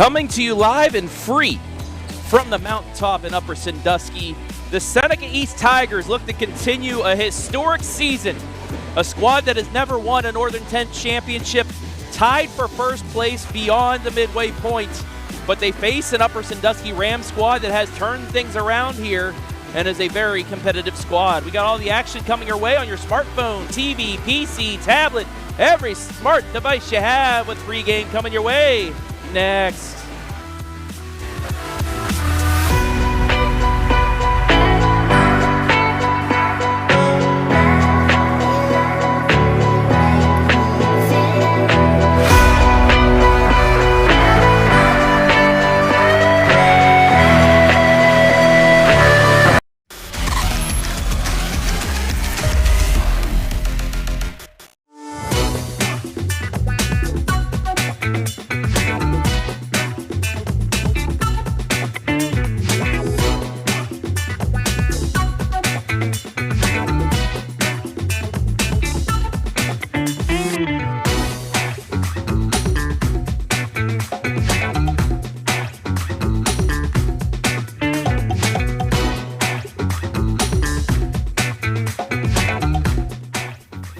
Coming to you live and free from the Mountaintop in Upper Sandusky, the Seneca East Tigers look to continue a historic season. A squad that has never won a Northern 10 championship, tied for first place beyond the midway point. But they face an Upper Sandusky Rams squad that has turned things around here and is a very competitive squad. We got all the action coming your way on your smartphone, TV, PC, tablet, every smart device you have with Pregame coming your way next.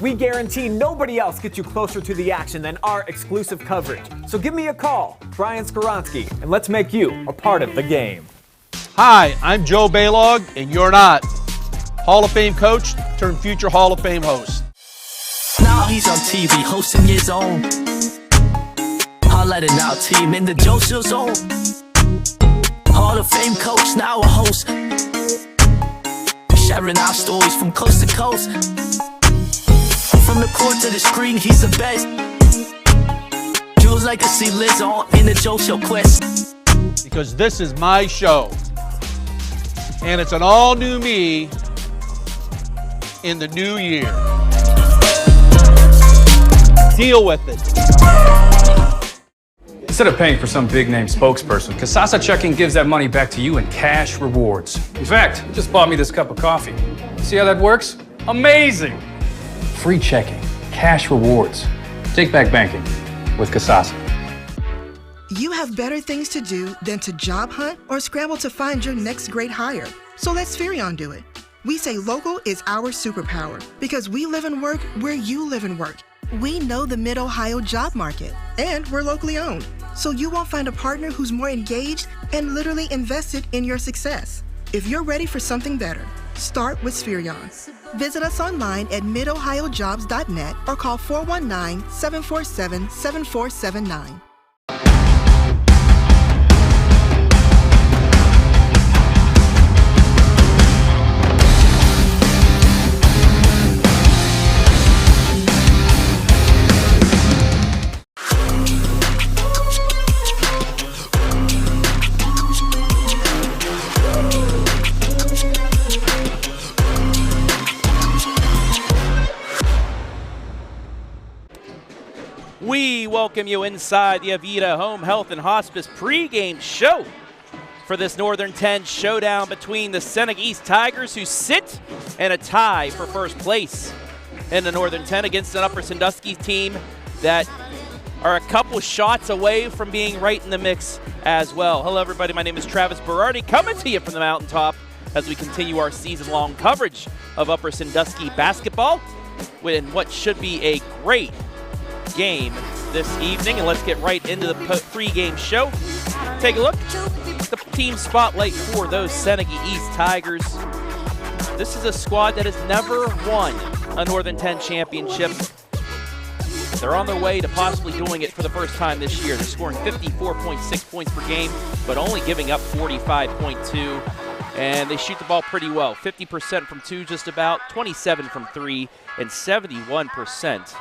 We guarantee nobody else gets you closer to the action than our exclusive coverage. So give me a call, Brian Skoronsky, and let's make you a part of the game. Hi, I'm Joe Baylog, and you're not. Hall of Fame coach turned future Hall of Fame host. Now he's on TV hosting his own highlighting our team in the Joseph zone. Hall of Fame coach, now a host, sharing our stories from coast to coast. From the court to the screen, he's the best. Jules legacy lives on in the Joe Show quest. Because this is my show, and it's an all-new me in the new year. Deal with it. Instead of paying for some big-name spokesperson, Kasasa Checking gives that money back to you in cash rewards. In fact, he just bought me this cup of coffee. See how that works? Amazing! Free checking, cash rewards. Take back banking with Kasasa. You have better things to do than to job hunt or scramble to find your next great hire. So let SPHERION do it. We say local is our superpower because we live and work where you live and work. We know the Mid-Ohio job market, and we're locally owned. So you won't find a partner who's more engaged and literally invested in your success. If you're ready for something better, start with SPHERION. Visit us online at midohiojobs.net or call 419-747-7479. We welcome you inside the AVITA Home Health and Hospice pregame show for this Northern 10 showdown between the Seneca East Tigers, who sit in a tie for first place in the Northern 10 against an Upper Sandusky team that are a couple shots away from being right in the mix as well. Hello, everybody. My name is Travis Berardi, coming to you from the Mountaintop as we continue our season-long coverage of Upper Sandusky basketball in what should be a great game this evening. And let's get right into the pregame show. Take a look at the team spotlight for those Seneca East Tigers. This is a squad that has never won a Northern 10 championship. They're on their way to possibly doing it for the first time this year. They're scoring 54.6 points per game, but only giving up 45.2. And they shoot the ball pretty well. 50% from two just about, 27 from three, and 71%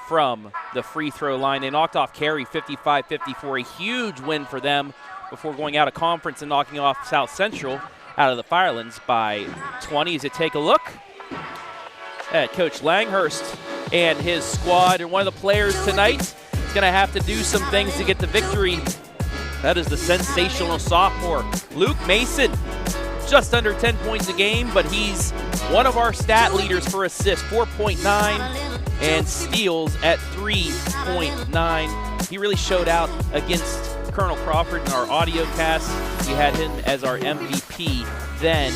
from the free throw line. They knocked off Cary 55-54, a huge win for them before going out of conference and knocking off South Central out of the Firelands by 20. As you take a look at Coach Langhurst and his squad, and one of the players tonight is going to have to do some things to get the victory. That is the sensational sophomore, Luke Mason. Just under 10 points a game, but he's one of our stat leaders for assists, 4.9, and steals at 3.9. He really showed out against Colonel Crawford in our audio cast. We had him as our MVP then.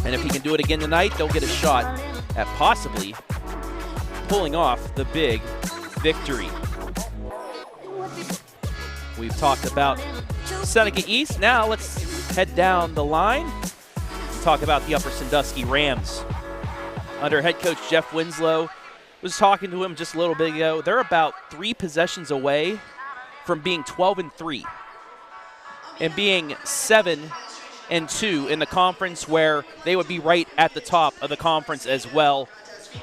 And if he can do it again tonight, they'll get a shot at possibly pulling off the big victory. We've talked about Seneca East. Now let's head down the line and talk about the Upper Sandusky Rams. Under head coach Jeff Winslow, was talking to him just a little bit ago. They're about 3 possessions away from being 12-3 and being 7-2 in the conference, where they would be right at the top of the conference as well.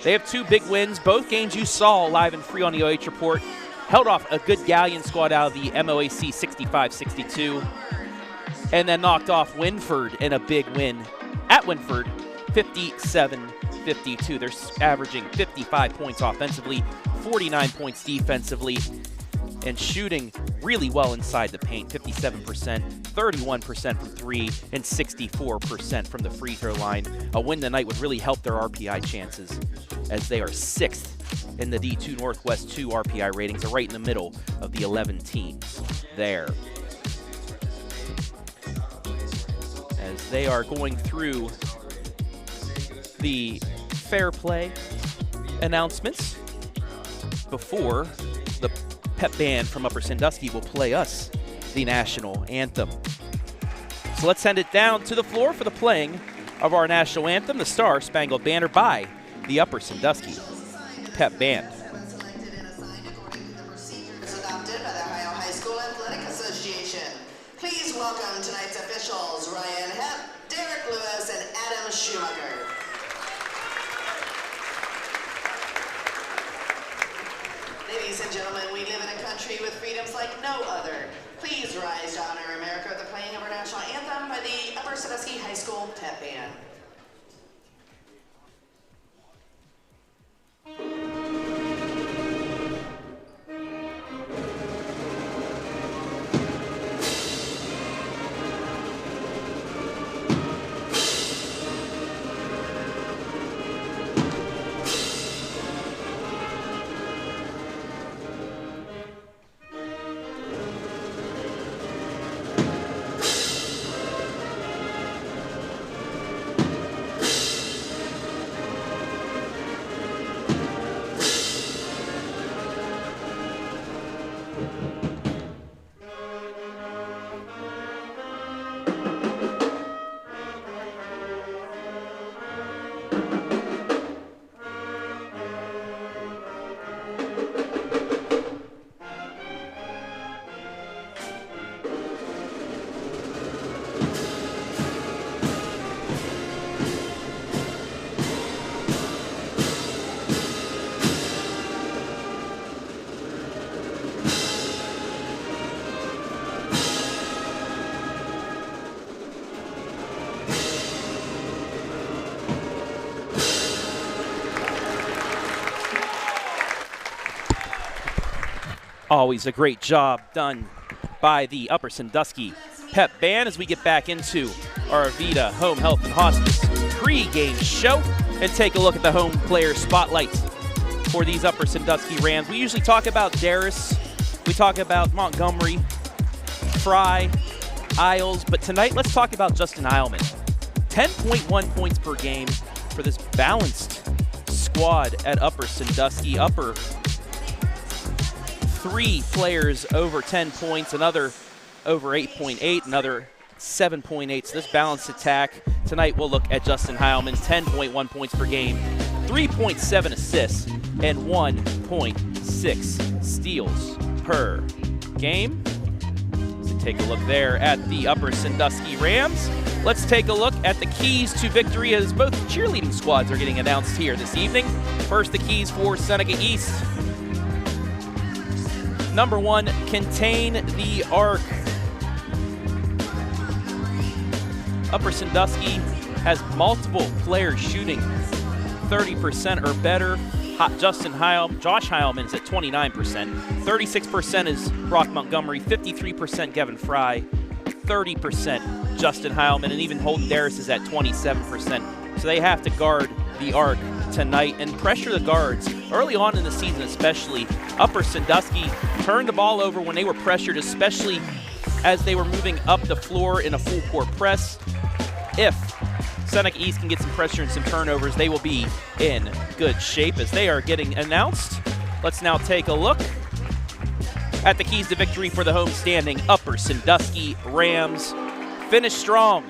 They have 2 big wins. Both games you saw live and free on the OH Report. Held off a good Galleon squad out of the MOAC 65-62. And then knocked off Winford in a big win at Winford, 57-52. They're averaging 55 points offensively, 49 points defensively, and shooting really well inside the paint, 57%, 31% from 3, and 64% from the free throw line. A win tonight would really help their RPI chances, as they are 6th in the D2 Northwest 2 RPI ratings. They're right in the middle of the 11 teams there. As they are going through the fair play announcements before the pep band from Upper Sandusky will play us the national anthem. So let's send it down to the floor for the playing of our national anthem, the Star Spangled Banner, by the Upper Sandusky pep band. Please welcome tonight's officials, Ryan Hepp, Derek Lewis, and Adam Schumacher. Ladies and gentlemen, we live in a country with freedoms like no other. Please rise to honor America with the playing of our national anthem by the Upper Sandusky High School pep band. Always a great job done by the Upper Sandusky pep band as we get back into our AVITA Home Health and Hospice pre-game show and take a look at the home player spotlight. for these Upper Sandusky Rams. We usually talk about Daris, we talk about Montgomery, Fry, Isles, but tonight let's talk about Justin Heilman. 10.1 points per game for this balanced squad at Upper Sandusky. Upper 3 players over 10 points, another over 8.8, another 7.8. So this balanced attack. Tonight we'll look at Justin Heilman's 10.1 points per game, 3.7 assists, and 1.6 steals per game. So take a look there at the Upper Sandusky Rams. Let's take a look at the keys to victory as both cheerleading squads are getting announced here this evening. First, the keys for Seneca East. Number 1, contain the arc. Upper Sandusky has multiple players shooting 30% or better. Josh Heilman's at 29%. 36% is Brock Montgomery. 53% Gavin Fry. 30% Justin Heilman, and even Holden Daris is at 27%. So they have to guard the arc tonight and pressure the guards. Early on in the season especially, Upper Sandusky turned the ball over when they were pressured, especially as they were moving up the floor in a full court press. If Seneca East can get some pressure and some turnovers, they will be in good shape as they are getting announced. Let's now take a look at the keys to victory for the home-standing Upper Sandusky Rams. Finish strong.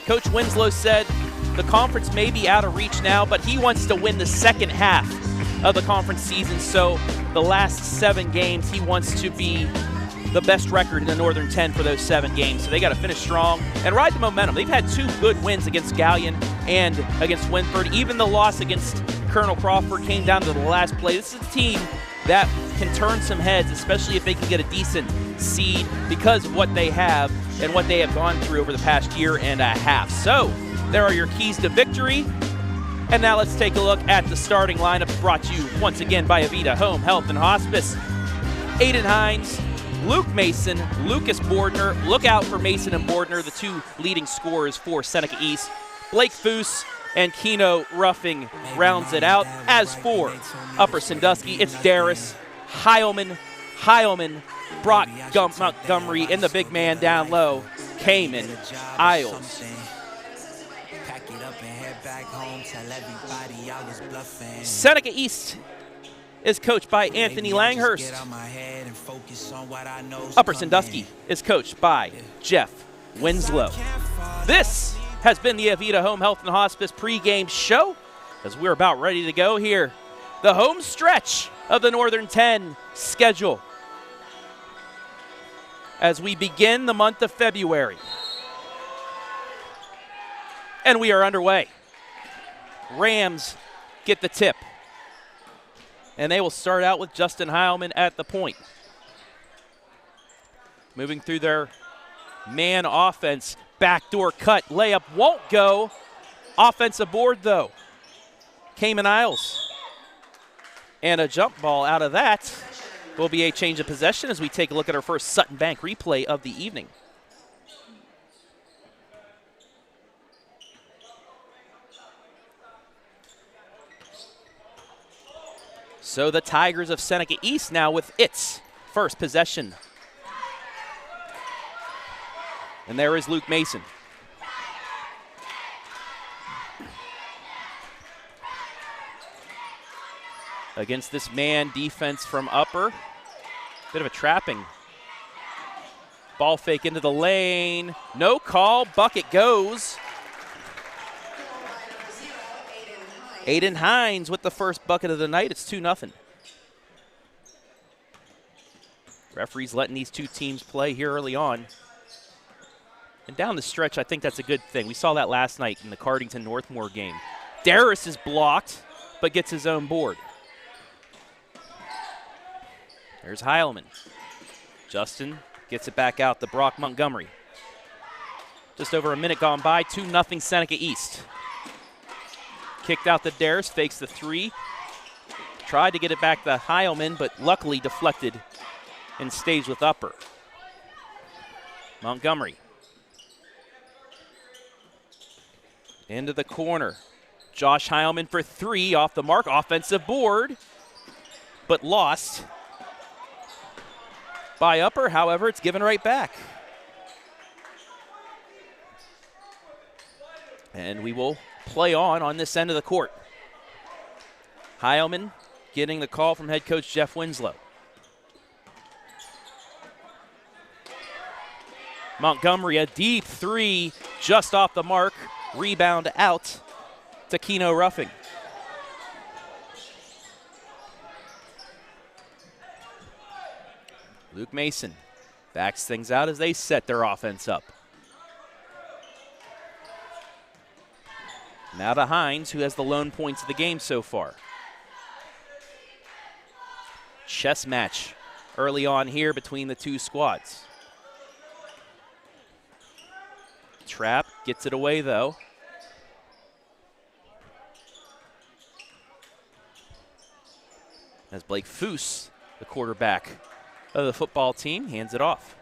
Coach Winslow said the conference may be out of reach now, but he wants to win the second half of the conference season. So the last 7 games, he wants to be the best record in the Northern 10 for those 7 games. So they got to finish strong and ride the momentum. They've had 2 good wins against Gallion and against Winford. Even the loss against Colonel Crawford came down to the last play. This is a team that can turn some heads, especially if they can get a decent seed because of what they have and what they have gone through over the past year and a half. So there are your keys to victory. And now let's take a look at the starting lineup brought to you once again by AVITA Home Health and Hospice. Aiden Hines, Luke Mason, Lucas Bordner. Look out for Mason and Bordner, the 2 leading scorers for Seneca East. Blake Foose and Keno Ruffing rounds it out. As for Upper Sandusky, it's Daris, Heilman, Brock Montgomery, and the big man down low, Cayman Isles. Seneca East is coached by Anthony Langhurst. Upper Sandusky is coached by Jeff Winslow. This has been the AVITA Home Health and Hospice pregame show as we're about ready to go here. The home stretch of the Northern 10 schedule as we begin the month of February. And we are underway. Rams get the tip. And they will start out with Justin Heilman at the point. Moving through their man offense. Backdoor cut. Layup won't go. Offensive board, though. Cayman Isles. And a jump ball out of that will be a change of possession as we take a look at our first Sutton Bank replay of the evening. So the Tigers of Seneca East now with its first possession. And there is Luke Mason. Against this man defense from Upper. Bit of a trapping. Ball fake into the lane. No call. Bucket goes. Aiden Hines with the first bucket of the night. It's 2-0. Referees letting these 2 teams play here early on. And down the stretch, I think that's a good thing. We saw that last night in the Cardington-Northmore game. Daris is blocked, but gets his own board. There's Heilman. Justin gets it back out to Brock Montgomery. Just over a minute gone by, 2-0 Seneca East. Kicked out to Daris, fakes the 3. Tried to get it back to Heilman, but luckily deflected and stays with Upper. Montgomery. Into the corner. Josh Heilman for 3 off the mark. Offensive board, but lost by Upper. However, it's given right back. And we will play on this end of the court. Heilman getting the call from head coach Jeff Winslow. Montgomery, a deep 3, just off the mark. Rebound out to Keno Ruffing. Luke Mason backs things out as they set their offense up. Now to Hines, who has the lone points of the game so far. Chess match early on here between the two squads. Trapp gets it away, though. As Blake Foose, the quarterback of the football team, hands it off.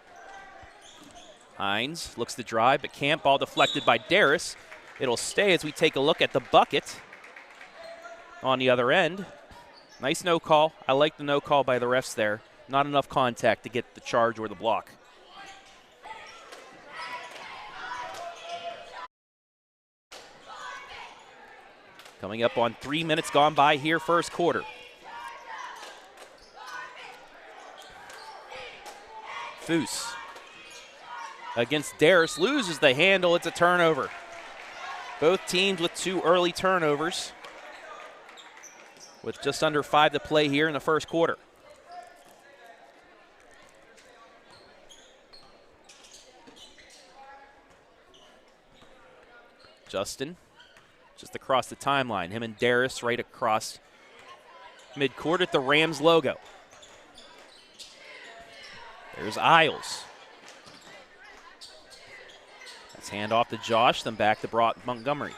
Hines looks to drive, but can't. Ball deflected by Daris. It'll stay as we take a look at the bucket on the other end. Nice no call. I like the no call by the refs there. Not enough contact to get the charge or the block. Coming up on 3 minutes gone by here, first quarter. Foose against Daris, loses the handle. It's a turnover. Both teams with 2 early turnovers, with just under 5 to play here in the first quarter. Justin just across the timeline. Him and Daris right across midcourt at the Rams logo. There's Isles. That's hand off to Josh, then back to Montgomery.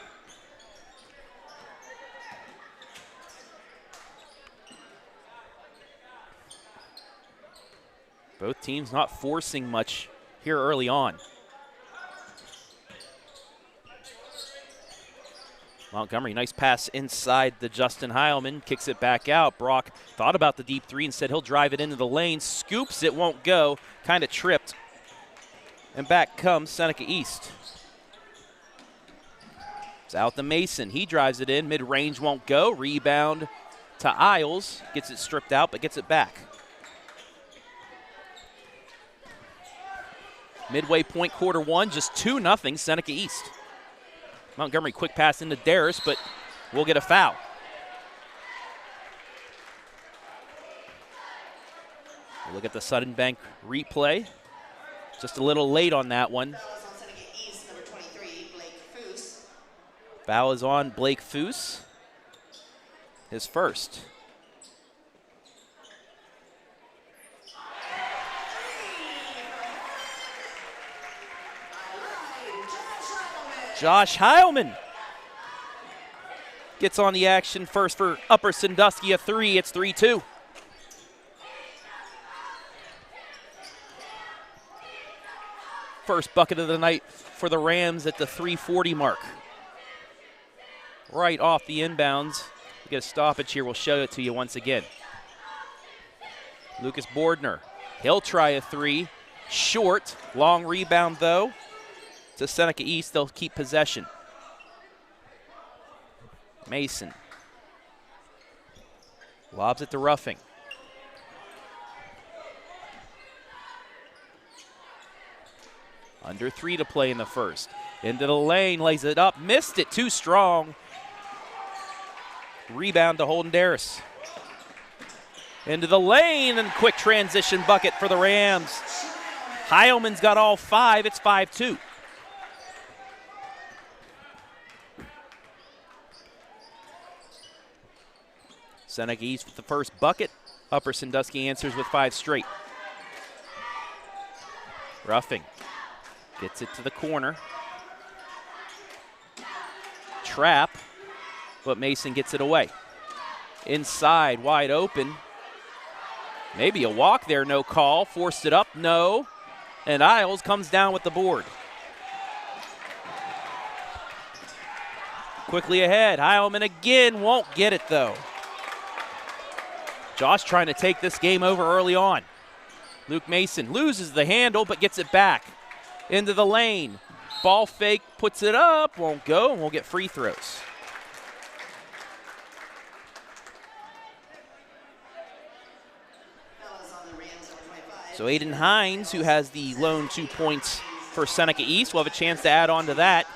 Both teams not forcing much here early on. Montgomery, nice pass inside to Justin Heilman, kicks it back out. Brock thought about the deep 3 and said he'll drive it into the lane, scoops it, won't go, kind of tripped. And back comes Seneca East. It's out to Mason, he drives it in, mid-range won't go, rebound to Isles, gets it stripped out but gets it back. Midway point, quarter 1, just 2-0 Seneca East. Montgomery, quick pass into Daris, but we'll get a foul. We'll look at the Sudden Bank replay. Just a little late on that one. Foul is on Blake Foose, his first. Josh Heilman gets on the action first for Upper Sandusky, a 3. It's 3-2. First bucket of the night for the Rams at the 3:40 mark. Right off the inbounds. We get a stoppage here. We'll show it to you once again. Lucas Bordner, he'll try a 3. Short, long rebound though. To Seneca East, they'll keep possession. Mason lobs it to Ruffing. Under 3 to play in the first. Into the lane, lays it up, missed it, too strong. Rebound to Holden Daris. Into the lane, and quick transition bucket for the Rams. Heilman's got all 5, it's 5-2. Seneca East with the first bucket. Upper Sandusky answers with 5 straight. Ruffing gets it to the corner. Trap, but Mason gets it away. Inside, wide open. Maybe a walk there, no call. Forced it up, no. And Isles comes down with the board. Quickly ahead. Heilman again won't get it, though. Josh trying to take this game over early on. Luke Mason loses the handle but gets it back into the lane. Ball fake, puts it up, won't go, and we'll get free throws. So Aiden Hines, who has the lone 2 points for Seneca East, will have a chance to add on to that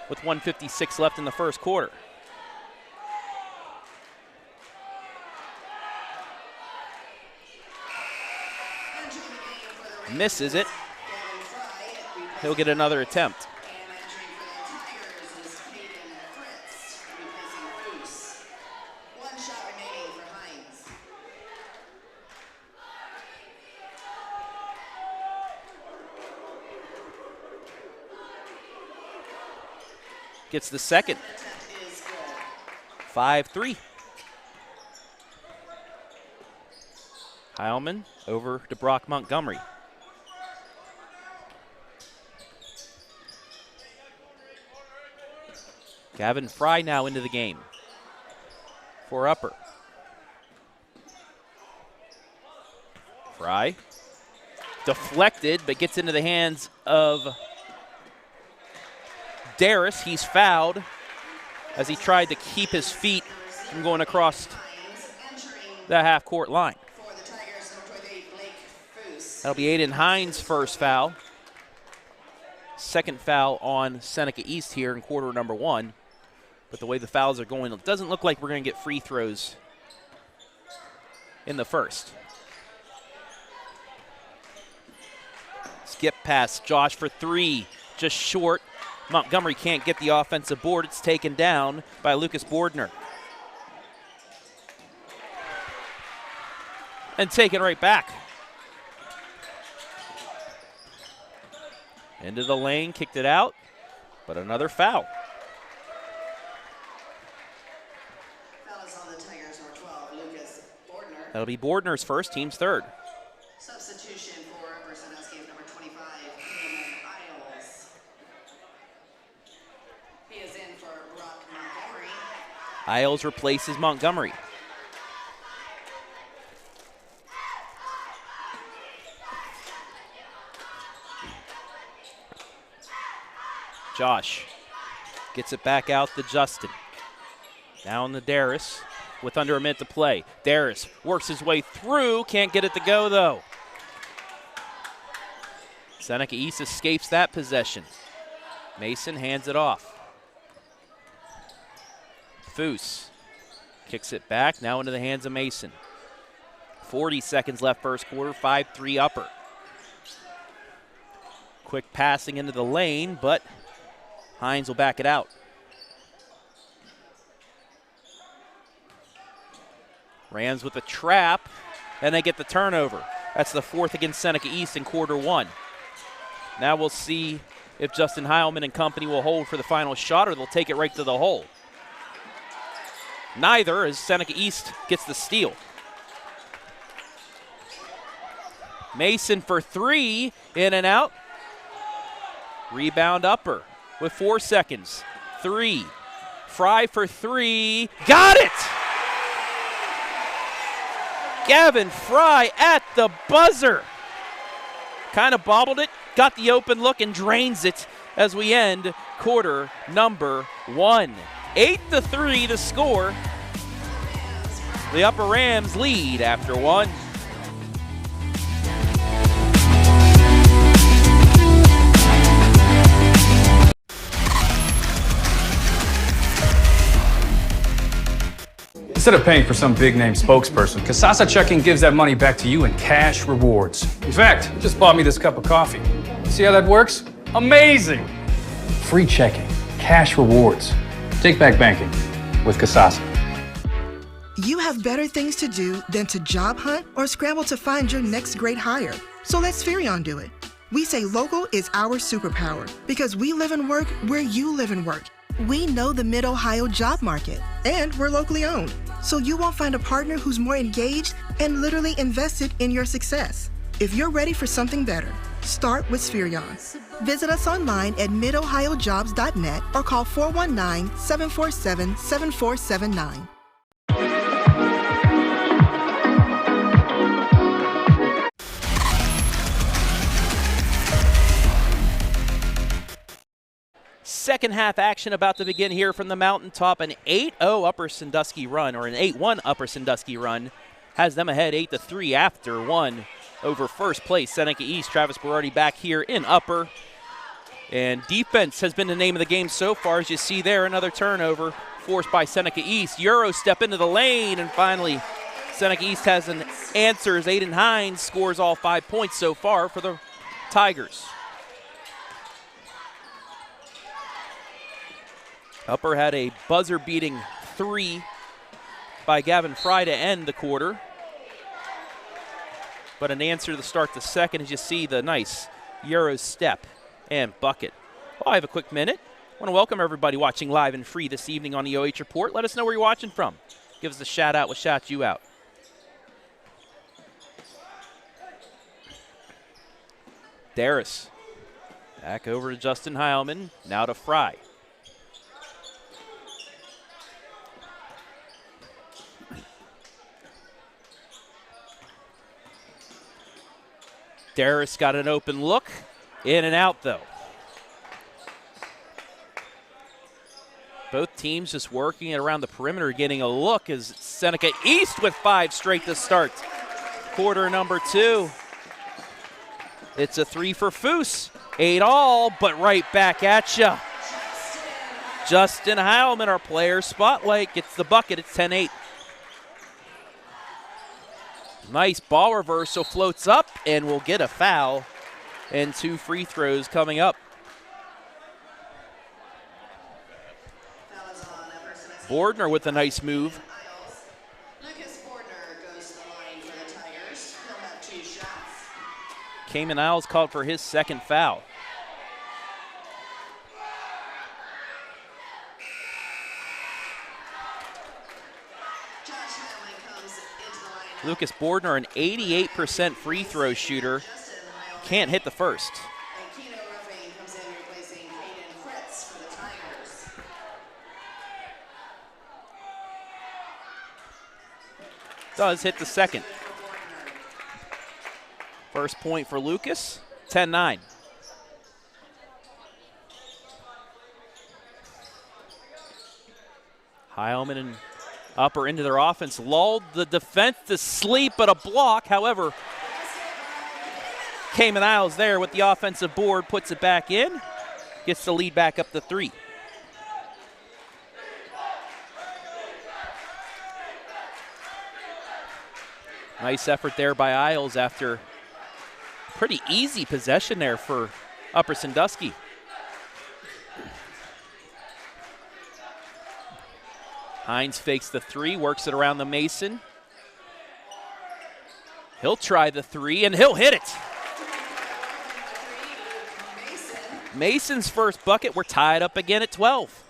with 1:56 left in the first quarter. Misses it. He'll get another attempt. Gets the second. 5-3. Heilman over to Brock Montgomery. Gavin Fry now into the game for Upper. Fry deflected, but gets into the hands of Daris. He's fouled as he tried to keep his feet from going across the half-court line. That'll be Aiden Hines' first foul. Second foul on Seneca East here in quarter number 1. But the way the fouls are going, it doesn't look like we're going to get free throws in the first. Skip pass, Josh for 3, just short. Montgomery can't get the offensive board. It's taken down by Lucas Bordner. And taken right back. Into the lane, kicked it out, but another foul. That'll be Bordner's first, team's third. Substitution for Upper Sandusky, number 25, Isles. He is in for Brock Montgomery. Isles replaces Montgomery. Josh gets it back out to Justin. Down to Daris with under a minute to play. Daris works his way through, can't get it to go though. Seneca East escapes that possession. Mason hands it off. Foose kicks it back, now into the hands of Mason. 40 seconds left first quarter, 5-3 Upper. Quick passing into the lane, but Hines will back it out. Rams with a trap, and they get the turnover. That's the fourth against Seneca East in quarter 1. Now we'll see if Justin Heilman and company will hold for the final shot or they'll take it right to the hole. Neither, as Seneca East gets the steal. Mason for 3, in and out. Rebound Upper with 4 seconds. 3. Fry for 3. Got it! Gavin Fry at the buzzer. Kind of bobbled it, got the open look, and drains it as we end quarter number 1. 8-3 the score. The Upper Rams lead after 1. Instead of paying for some big-name spokesperson, Kasasa Checking gives that money back to you in cash rewards. In fact, it just bought me this cup of coffee. See how that works? Amazing! Free checking, cash rewards. Take back banking with Kasasa. You have better things to do than to job hunt or scramble to find your next great hire. So let SPHERION do it. We say local is our superpower because we live and work where you live and work. We know the Mid-Ohio job market, and we're locally owned. So you won't find a partner who's more engaged and literally invested in your success. If you're ready for something better, start with SPHERION. Visit us online at midohiojobs.net or call 419-747-7479. Second half action about to begin here from the Mountaintop. An 8-0 Upper Sandusky run, or an 8-1 Upper Sandusky run, has them ahead 8-3 after one over first place Seneca East. Travis Berardi back here in Upper. And defense has been the name of the game so far. As you see there, another turnover forced by Seneca East. Euro step into the lane, and finally Seneca East has an answer as Aiden Hines scores all 5 points so far for the Tigers. Upper had a buzzer-beating 3 by Gavin Fry to end the quarter. But an answer to start the second, as you see the nice Euro step and bucket. Well, I have a quick minute. I want to welcome everybody watching live and free this evening on the OH Report. Let us know where you're watching from. Give us a shout out. We'll shout you out. Daris back over to Justin Heilman. Now to Fry. Daris got an open look. In and out, though. Both teams just working it around the perimeter, getting a look as Seneca East with 5 straight to start. Quarter number 2. It's a 3 for Foose. 8 all, but right back at ya. Justin Heilman, our player spotlight, gets the bucket. It's 10-8. Nice ball reversal, floats up, and will get a foul. And 2 free throws coming up. Bordner with a nice move. Lucas Bordner goes to the line for the Tigers. He'll have 2 shots. Cayman Isles called for his second foul. Lucas Bordner, an 88% free throw shooter. Can't hit the first. Does hit the second. First point for Lucas, 10-9. Heilman and Upper into their offense, lulled the defense to sleep, but a block. However, Cayman Isles there with the offensive board, puts it back in, gets the lead back up to 3. Nice effort there by Isles after pretty easy possession there for Upper Sandusky. Hines fakes the 3, works it around the Mason. He'll try the 3, and he'll hit it. Mason's first bucket. We're tied up again at 12.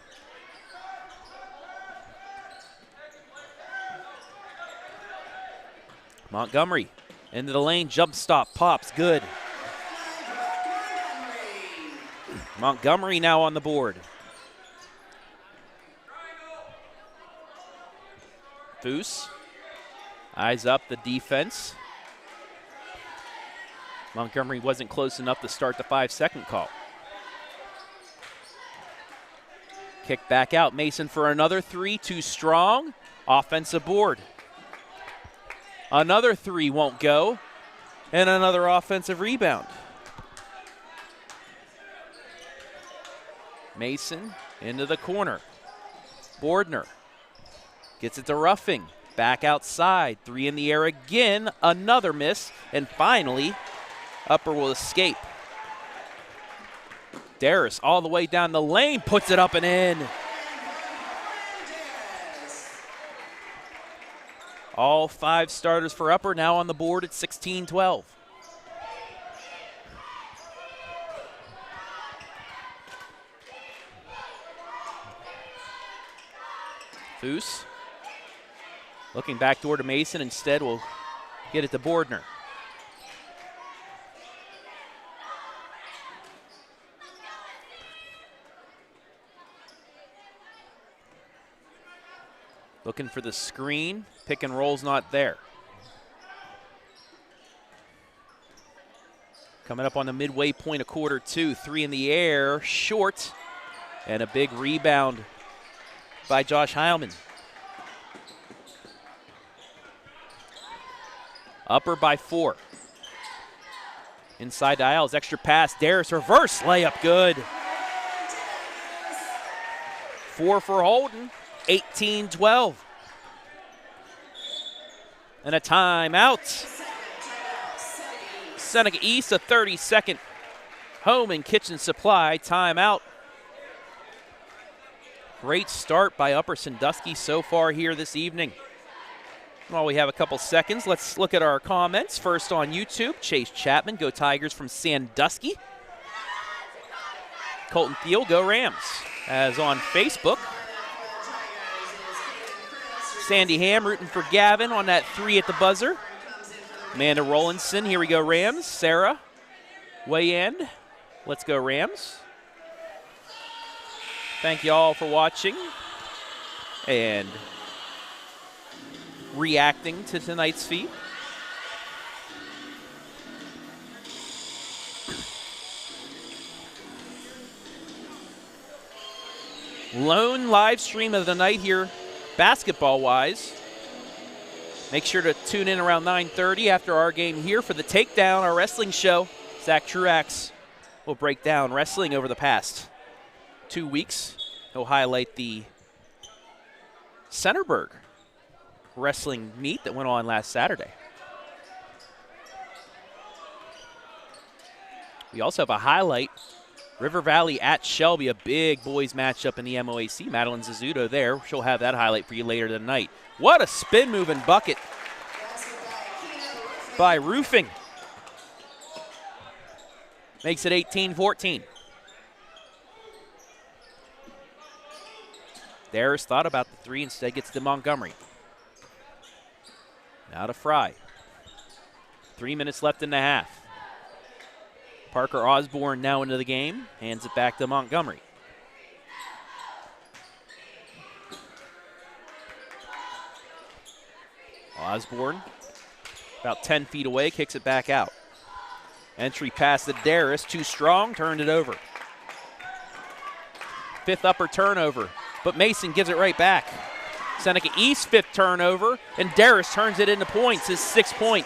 Montgomery into the lane, jump stop, pops, good. Montgomery now on the board. Foose, eyes up the defense. Montgomery wasn't close enough to start the 5-second call. Kick back out, Mason for another 3, too strong. Offensive board. Another 3 won't go, and another offensive rebound. Mason into the corner. Bordner gets it to Ruffing. Back outside. 3 in the air again. Another miss. And finally, Upper will escape. Daris all the way down the lane. Puts it up and in. All 5 starters for Upper now on the board at 16-12. Foose looking backdoor to Mason. Instead, we'll get it to Bordner. Looking for the screen. Pick and roll's not there. Coming up on the midway point of quarter two. 3 in the air, short. And a big rebound by Josh Heilman. Upper by 4. Inside to Isles, extra pass. Daris, reverse layup, good. 4 for Holden, 18-12. And a timeout. Seneca East, a 30-second home and kitchen supply timeout. Great start by Upper Sandusky so far here this evening. While we have a couple seconds, let's look at our comments. First on YouTube, Chase Chapman, go Tigers from Sandusky. Colton Thiel, go Rams. As on Facebook, Sandy Ham rooting for Gavin on that 3 at the buzzer. Amanda Rollinson, here we go Rams. Sarah, weigh in. Let's go Rams. Thank you all for watching and reacting to tonight's feed. Lone live stream of the night here, basketball-wise. Make sure to tune in around 9:30 after our game here for the Takedown, our wrestling show. Zach Truax will break down wrestling over the past 2 weeks. He'll highlight the Centerburg wrestling meet that went on last Saturday. We also have a highlight. River Valley at Shelby, a big boys matchup in the MOAC. Madeline Zizzuto there. She'll have that highlight for you later tonight. What a spin move and bucket by Roofing. Makes it 18-14. Daris thought about the 3, instead gets to Montgomery. Now to Fry. 3 minutes left in the half. Parker Osborne now into the game. Hands it back to Montgomery. Osborne about 10 feet away, kicks it back out. Entry pass to Daris, too strong, turned it over. 5th Upper turnover, but Mason gives it right back. Seneca East 5th turnover, and Daris turns it into points, his 6th point.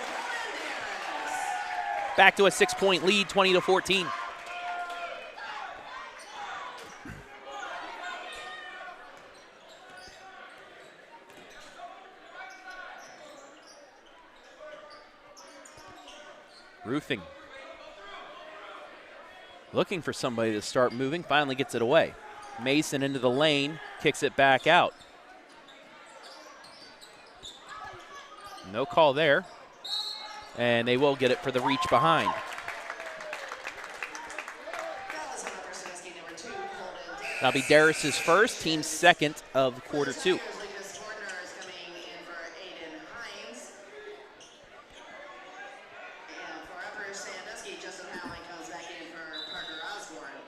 Back to a 6-point lead, 20-14. Roofing. Looking for somebody to start moving, finally gets it away. Mason into the lane, kicks it back out. No call there. And they will get it for the reach behind. That'll be Daris's first, team's 2nd of quarter 2. Justin Heilman comes back in for Parker Osborne.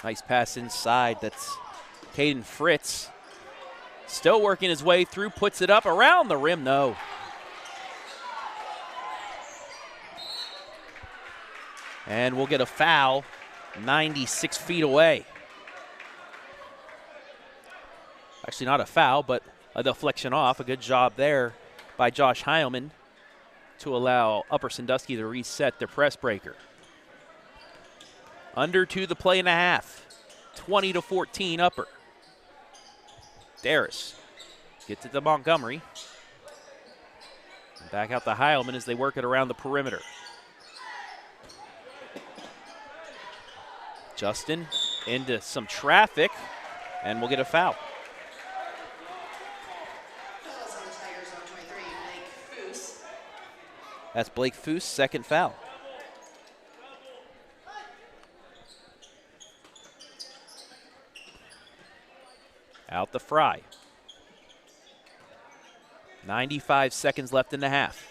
Nice pass inside. That's Caden Fritz. Still working his way through, puts it up around the rim. No. And we'll get a foul 96 feet away. Actually, not a foul, but a deflection off. A good job there by Josh Heilman to allow Upper Sandusky to reset their press breaker. Under 2 the play and a half. 20-14 Upper. Daris gets it to Montgomery. And back out to Heilman as they work it around the perimeter. Justin into some traffic, and we'll get a foul. That's Blake Foose, 2nd foul. Out the Fry. 95 seconds left in the half.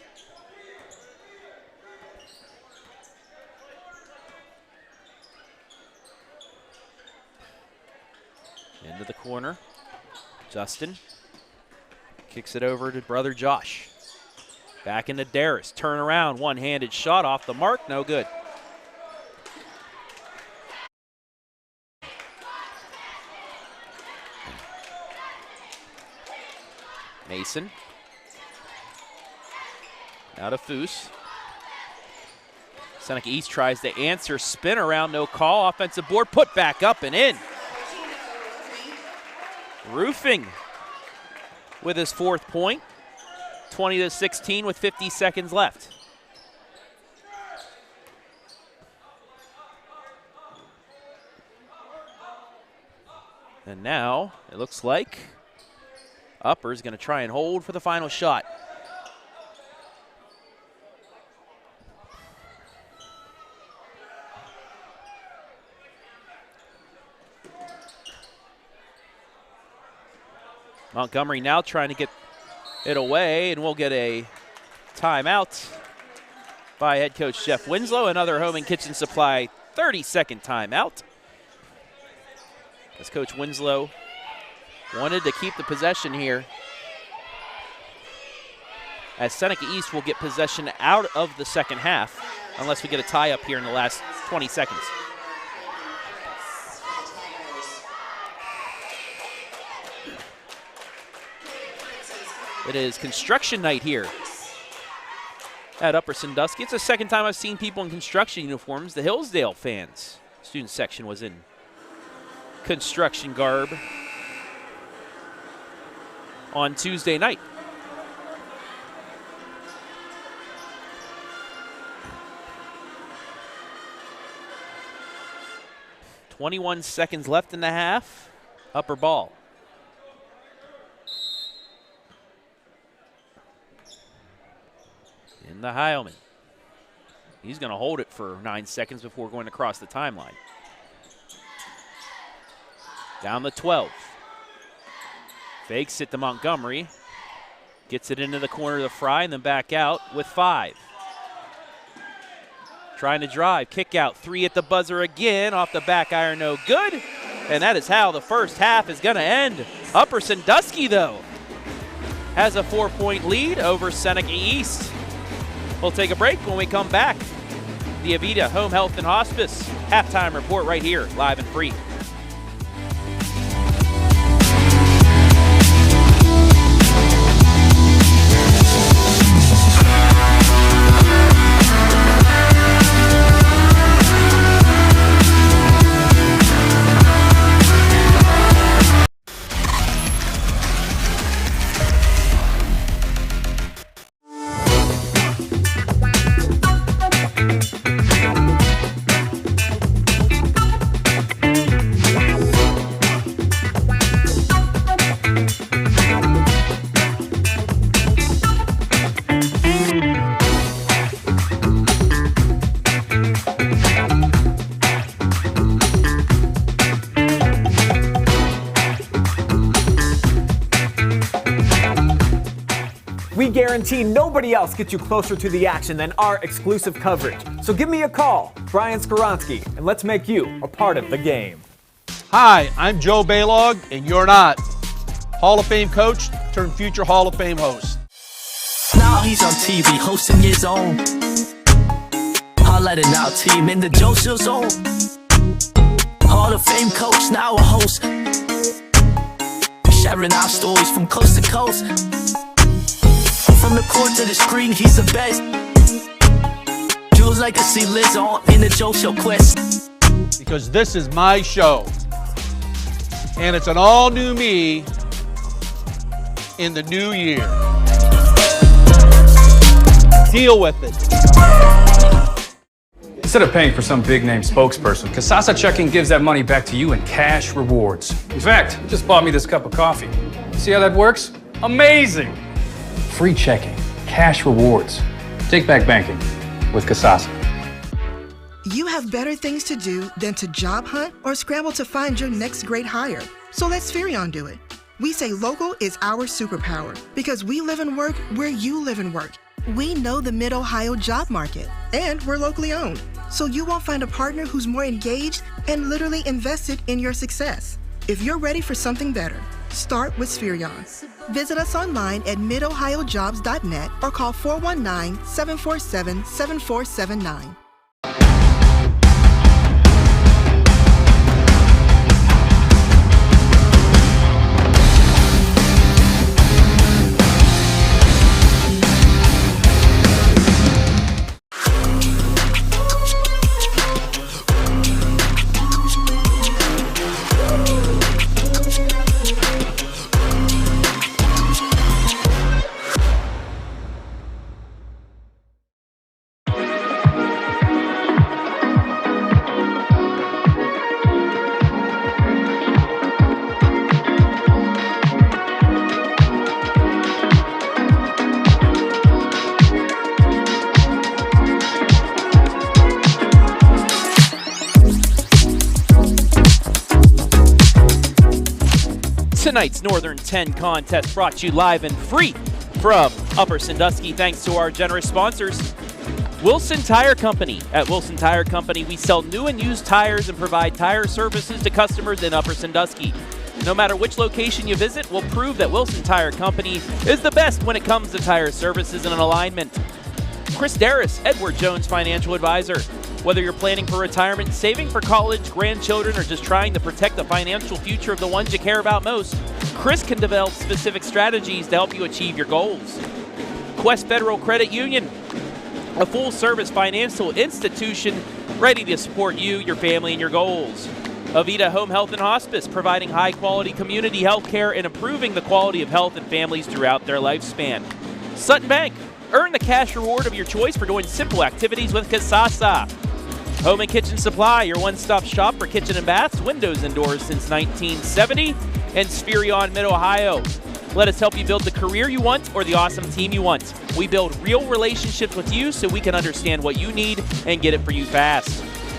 Into the corner. Justin kicks it over to brother Josh. Back into Daris. Turn around. One-handed shot off the mark. No good. Mason. Now to Foose. Seneca East tries to answer. Spin around. No call. Offensive board. Put back up and in. Roofing with his 4th point. 20-16 with 50 seconds left. And now it looks like Upper's going to try and hold for the final shot. Montgomery now trying to get it away, and we'll get a timeout by head coach Jeff Winslow. Another Home and Kitchen Supply 30-second timeout. As Coach Winslow wanted to keep the possession here, as Seneca East will get possession out of the second half unless we get a tie up here in the last 20 seconds. It is construction night here at Upper Sandusky. It's the second time I've seen people in construction uniforms. The Hillsdale fans student section was in construction garb on Tuesday night. .21 seconds left in the half. Upper ball. In the Heilman. He's going to hold it for 9 seconds before going across the timeline. Down the 12. Fakes it to Montgomery. Gets it into the corner of the Fry and then back out with 5. Trying to drive. Kick out. 3 at the buzzer again. Off the back iron, no good. And that is how the first half is going to end. Upper Sandusky, though, has a 4-point lead over Seneca East. We'll take a break. When we come back, the AVITA Home Health and Hospice halftime report right here, live and free. We guarantee nobody else gets you closer to the action than our exclusive coverage. So give me a call, Brian Skoronsky, and let's make you a part of the game. Hi, I'm Joe Baylog, and you're not. Hall of Fame coach turned future Hall of Fame host. Now he's on TV hosting his own. Highlighting our team in the Joseph zone. Hall of Fame coach, now a host. Sharing our stories from coast to coast. From the court to the screen, he's the best. Jules legacy lives on in the Joe Show quest. Because this is my show. And it's an all-new me in the new year. Deal with it. Instead of paying for some big-name spokesperson, Kasasa Checking gives that money back to you in cash rewards. In fact, it just bought me this cup of coffee. See how that works? Amazing! Free checking, cash rewards. Take back banking with Kasasa. You have better things to do than to job hunt or scramble to find your next great hire. So let SPHERION do it. We say local is our superpower because we live and work where you live and work. We know the Mid-Ohio job market, and we're locally owned. So you won't find a partner who's more engaged and literally invested in your success. If you're ready for something better, start with SPHERION. Visit us online at midohiojobs.net or call 419-747-7479. Tonight's Northern 10 contest brought to you live and free from Upper Sandusky, thanks to our generous sponsors. Wilson Tire Company. At Wilson Tire Company, we sell new and used tires and provide tire services to customers in Upper Sandusky. No matter which location you visit, we'll prove that Wilson Tire Company is the best when it comes to tire services and alignment. Chris.daris, Edward Jones Financial Advisor. Whether you're planning for retirement, saving for college, grandchildren, or just trying to protect the financial future of the ones you care about most, Chris can develop specific strategies to help you achieve your goals. Quest Federal Credit Union, a full-service financial institution ready to support you, your family, and your goals. AVITA Home Health and Hospice, providing high-quality community health care and improving the quality of health in families throughout their lifespan. SUTTON Bank, earn the cash reward of your choice for doing simple activities with Kasasa. Home and Kitchen Supply, your one-stop shop for kitchen and baths, windows and doors since 1970. And SPHERION Mid-Ohio. Let us help you build the career you want or the awesome team you want. We build real relationships with you so we can understand what you need and get it for you fast.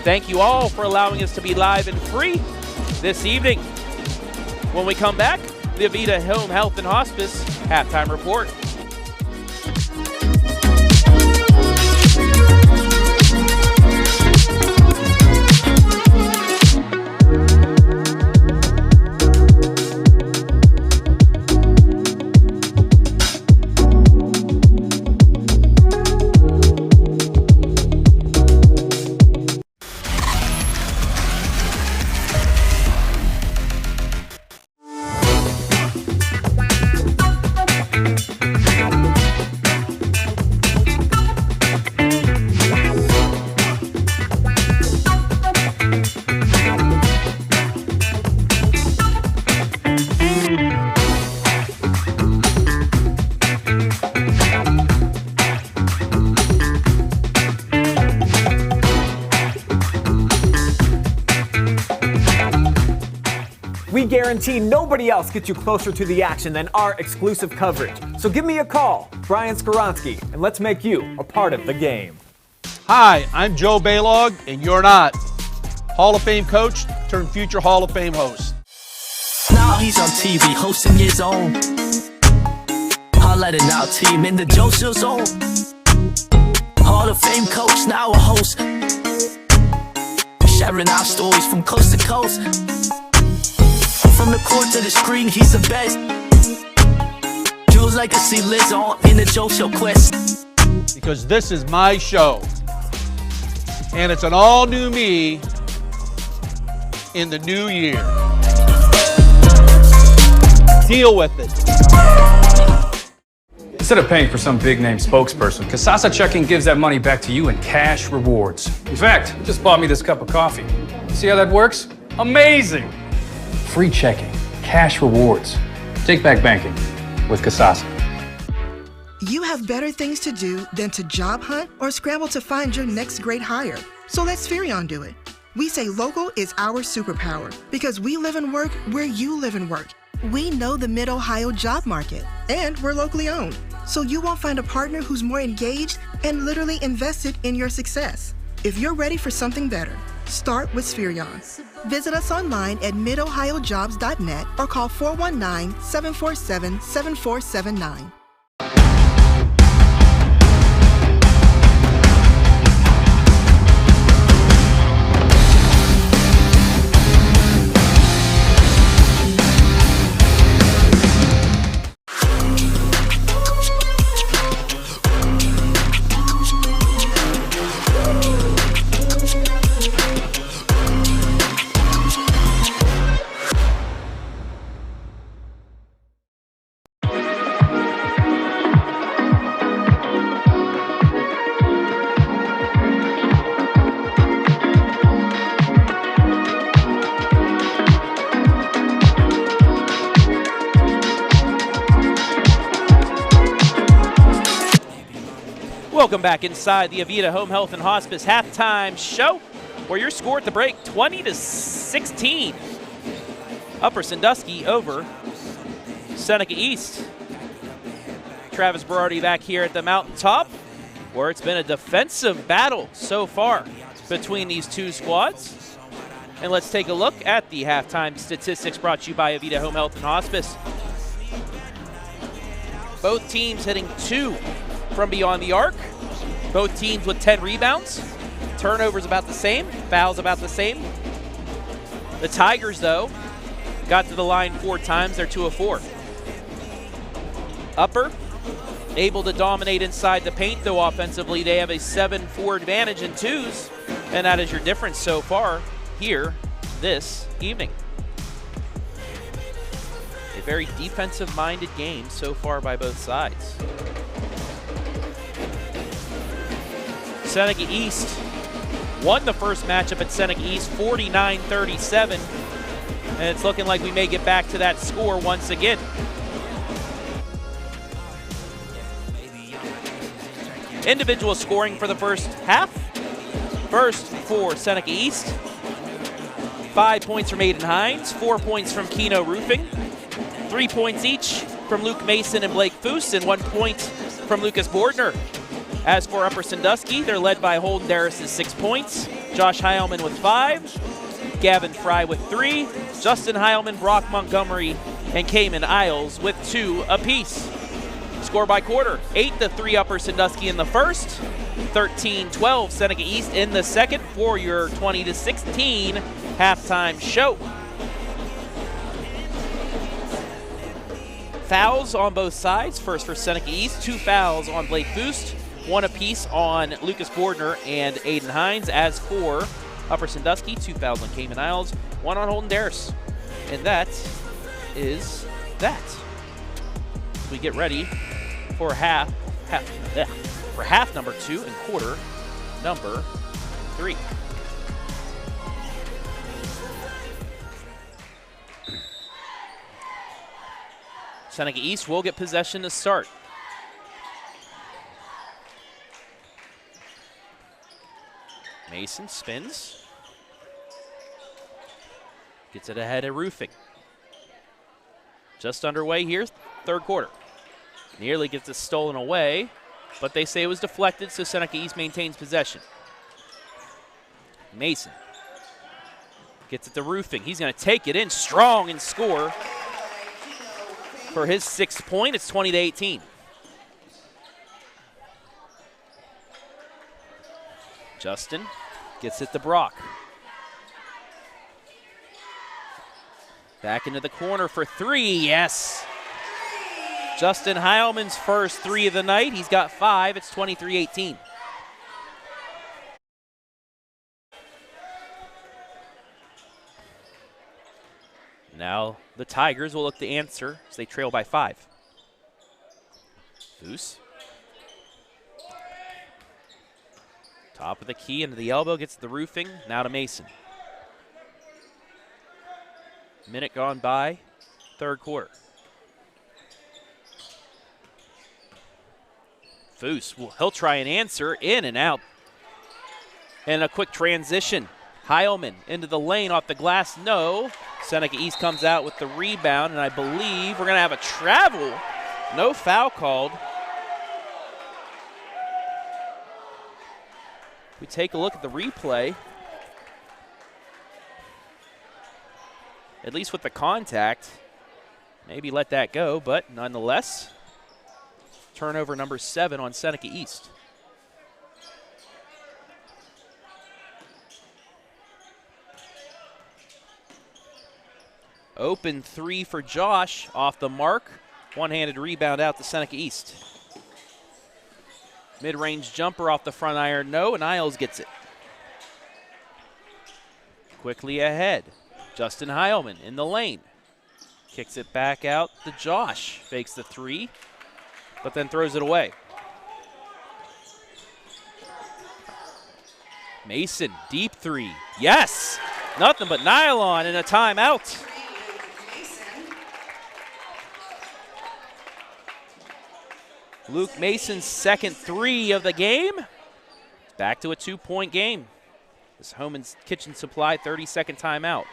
Thank you all for allowing us to be live and free this evening. When we come back, the AVITA Home Health and Hospice halftime report. We guarantee nobody else gets you closer to the action than our exclusive coverage. So give me a call, Brian Skoronsky, and let's make you a part of the game. Hi, I'm Joe Baylog, and you're not. Hall of Fame coach turned future Hall of Fame host. Now he's on TV hosting his own highlighting our team in the Joseph zone. Hall of Fame coach, now a host, sharing our stories from coast to coast. From the court to the screen, he's the best. Jules legacy lives on in the Joe Show quest. Because this is my show. And it's an all-new me in the new year. Deal with it. Instead of paying for some big-name spokesperson, Kasasa Checking gives that money back to you in cash rewards. In fact, it just bought me this cup of coffee. See how that works? Amazing! Free checking, cash rewards. Take back banking with Kasasa. You have better things to do than to job hunt or scramble to find your next great hire. So let SPHERION do it. We say local is our superpower because we live and work where you live and work. We know the Mid-Ohio job market, and we're locally owned. So you won't find a partner who's more engaged and literally invested in your success. If you're ready for something better, start with SPHERION. Visit us online at midohiojobs.net or call 419-747-7479. Welcome back inside the AVITA Home Health and Hospice halftime show, where your score at the break 20-16. Upper Sandusky over Seneca East. Travis Berardi back here at the Mountaintop, where it's been a defensive battle so far between these two squads. And let's take a look at the halftime statistics brought to you by AVITA Home Health and Hospice. Both teams hitting 2 from beyond the arc. Both teams with 10 rebounds. Turnovers about the same, fouls about the same. The Tigers, though, got to the line 4 times. They're 2 of 4. Upper, able to dominate inside the paint, though offensively they have a 7-4 advantage in 2s, and that is your difference so far here this evening. A very defensive-minded game so far by both sides. Seneca East won the first matchup at Seneca East 49-37, and it's looking like we may get back to that score once again. Individual scoring for the first half. First for Seneca East. 5 points from Aiden Hines, 4 points from Keno Roofing, 3 points each from Luke Mason and Blake Foose, and 1 point from Lucas Bordner. As for Upper Sandusky, they're led by Holden Darris' 6 points, Josh Heilman with 5, Gavin Fry with 3, Justin Heilman, Brock Montgomery, and Cayman Isles with 2 apiece. Score by quarter, 8-3 Upper Sandusky in the first, 13-12 Seneca East in the second for your 20-16 halftime show. Fouls on both sides. First for Seneca East, 2 fouls on Blake Foose, 1 apiece on Lucas Bordner and Aiden Hines. As for Upper Sandusky, 2 fouls on Cayman Isles, 1 on Holden Darris. And that is that. We get ready for half number 2 and quarter number 3. Seneca East will get possession to start. Mason spins. Gets it ahead of Roofing. Just underway here, third quarter. Nearly gets it stolen away, but they say it was deflected, so Seneca East maintains possession. Mason gets it to Roofing. He's going to take it in strong and score for his 6th point. It's 20-18. Justin gets it to Brock. Back into the corner for 3, yes. Justin Heilman's first 3 of the night. He's got 5. It's 23-18. Now the Tigers will look to answer as they trail by 5. Foose. Top of the key into the elbow, gets the Roofing. Now to Mason. Minute gone by, third quarter. Foose, he'll try and answer, in and out. And a quick transition. Heilman into the lane off the glass, no. Seneca East comes out with the rebound, and I believe we're going to have a travel. No foul called. We take a look at the replay. At least with the contact, maybe let that go, but nonetheless, turnover number 7 on Seneca East. Open 3 for Josh, off the mark. One-handed rebound out to Seneca East. Mid-range jumper off the front iron, no, and Isles gets it. Quickly ahead, Justin Heilman in the lane. Kicks it back out to Josh. Fakes the 3, but then throws it away. Mason, deep 3. Yes! Nothing but nylon and a timeout. Luke Mason's second 3 of the game. It's back to a 2-point game. This Homan's Kitchen Supply 30-second timeout.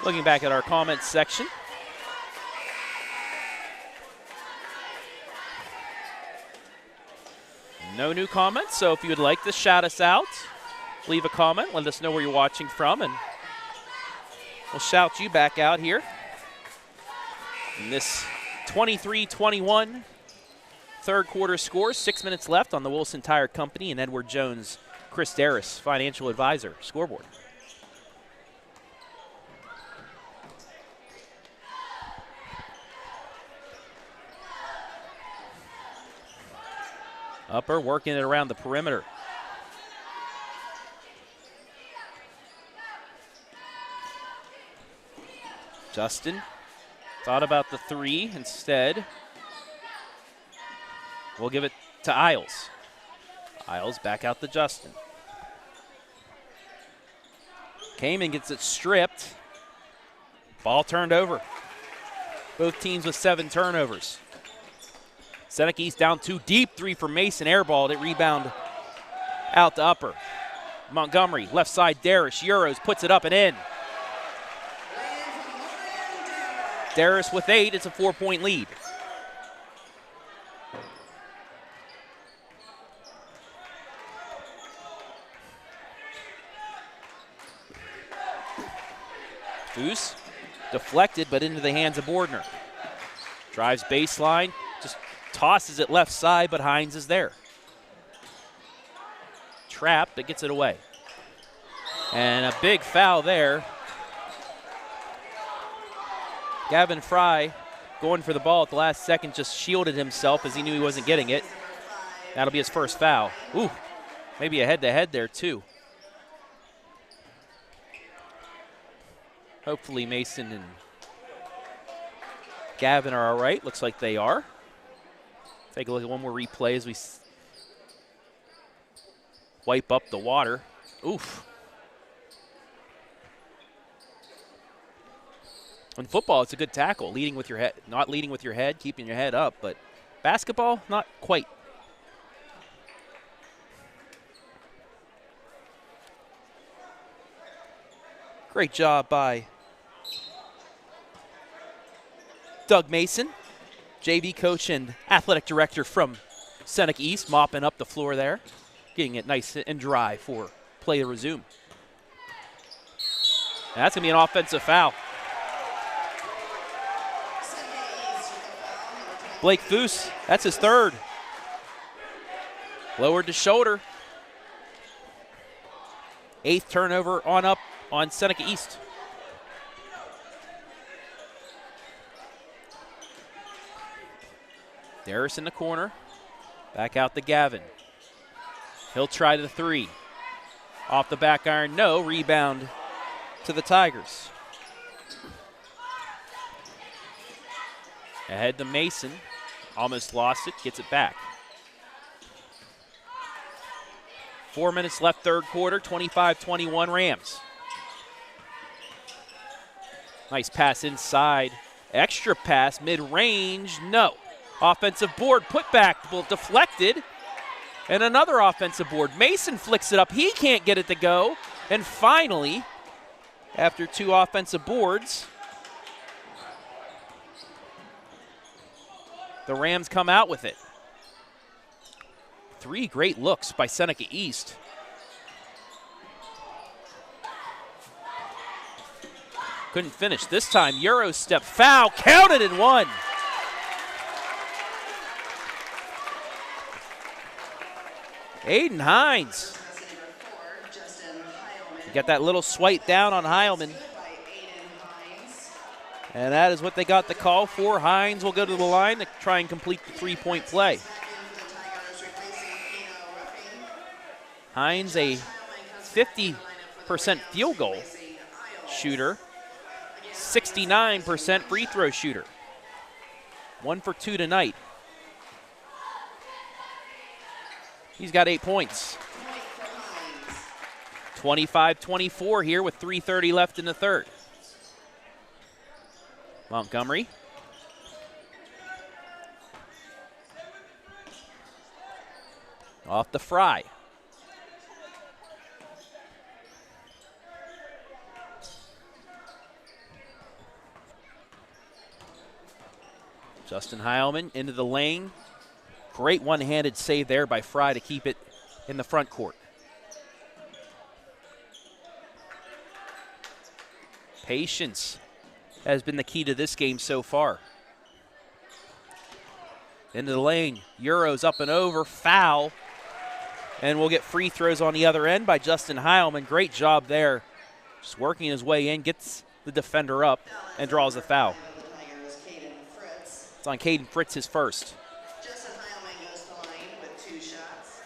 Looking back at our comments section. No new comments, so if you would like to shout us out, leave a comment, let us know where you're watching from, and we'll shout you back out here. In this 23-21 third quarter score, 6 minutes left on the Wilson Tire Company and Edward Jones, chris.daris, financial advisor, scoreboard. Upper working it around the perimeter. Justin thought about the 3 instead. We'll give it to Isles. Isles back out to Justin. Kamen gets it stripped. Ball turned over. Both teams with 7 turnovers. Seneca East down 2 deep, 3 for Mason, airballed it, rebound out to Upper. Montgomery, left side, Daris, Euros, puts it up and in. Daris with 8, it's a 4-point lead. Foose deflected, but into the hands of Bordner. Drives baseline, just tosses it left side, but Hines is there. Trapped, but gets it away. And a big foul there. Gavin Fry going for the ball at the last second, just shielded himself as he knew he wasn't getting it. That'll be his first foul. Ooh, maybe a head-to-head there too. Hopefully Mason and Gavin are all right. Looks like they are. Take a look at one more replay as we wipe up the water. Oof. In football, it's a good tackle, leading with your head, not leading with your head, keeping your head up, but basketball, not quite. Great job by Doug Mason, JV coach and athletic director from Seneca East, mopping up the floor there, getting it nice and dry for play to resume. And that's going to be an offensive foul. Blake Foose, that's his 3rd. Lowered to shoulder. 8th turnover on up on Seneca East. Daris in the corner. Back out to Gavin. He'll try the 3. Off the back iron, no. Rebound to the Tigers. Ahead to Mason. Almost lost it, gets it back. 4 minutes left, third quarter, 25-21 Rams. Nice pass inside. Extra pass, mid-range, no. Offensive board, put back, deflected. And another offensive board. Mason flicks it up, he can't get it to go. And finally, after 2 offensive boards, the Rams come out with it. 3 great looks by Seneca East. Couldn't finish. This time, Euro step foul, counted and 1. Aiden Hines. You got that little swipe down on Heilman. And that is what they got the call for. Hines will go to the line to try and complete the 3-point play. Hines, a 50% field goal shooter, 69% free throw shooter. 1 for 2 tonight. He's got 8 points. 25-24 here with 3:30 left in the third. Montgomery. Off the Fry. Justin Heilman into the lane. Great one-handed save there by Fry to keep it in the front court. Patience has been the key to this game so far. Into the lane, Euros up and over, foul. And we'll get free throws on the other end by Justin Heilman. Great job there. Just working his way in, gets the defender up, and draws the foul. It's on Caden Fritz, his first. Justin Heilman goes to the line with 2 shots.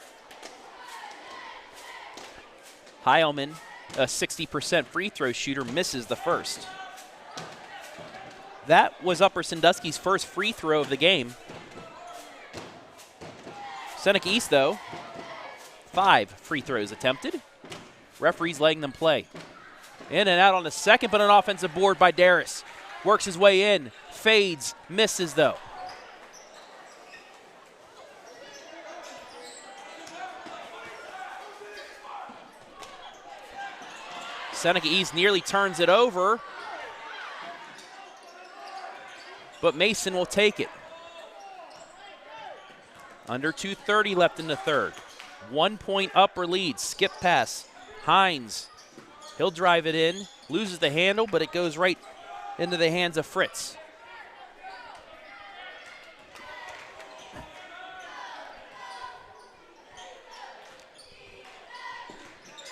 Heilman, a 60% free throw shooter, misses the first. That was Upper Sandusky's first free throw of the game. Seneca East, though, 5 free throws attempted. Referees letting them play. In and out on the second, but an offensive board by Daris. Works his way in, fades, misses though. Seneca East nearly turns it over, but Mason will take it. Under 2:30 left in the third. 1 point Upper lead, skip pass. Hines, he'll drive it in, loses the handle, but it goes right into the hands of Fritz.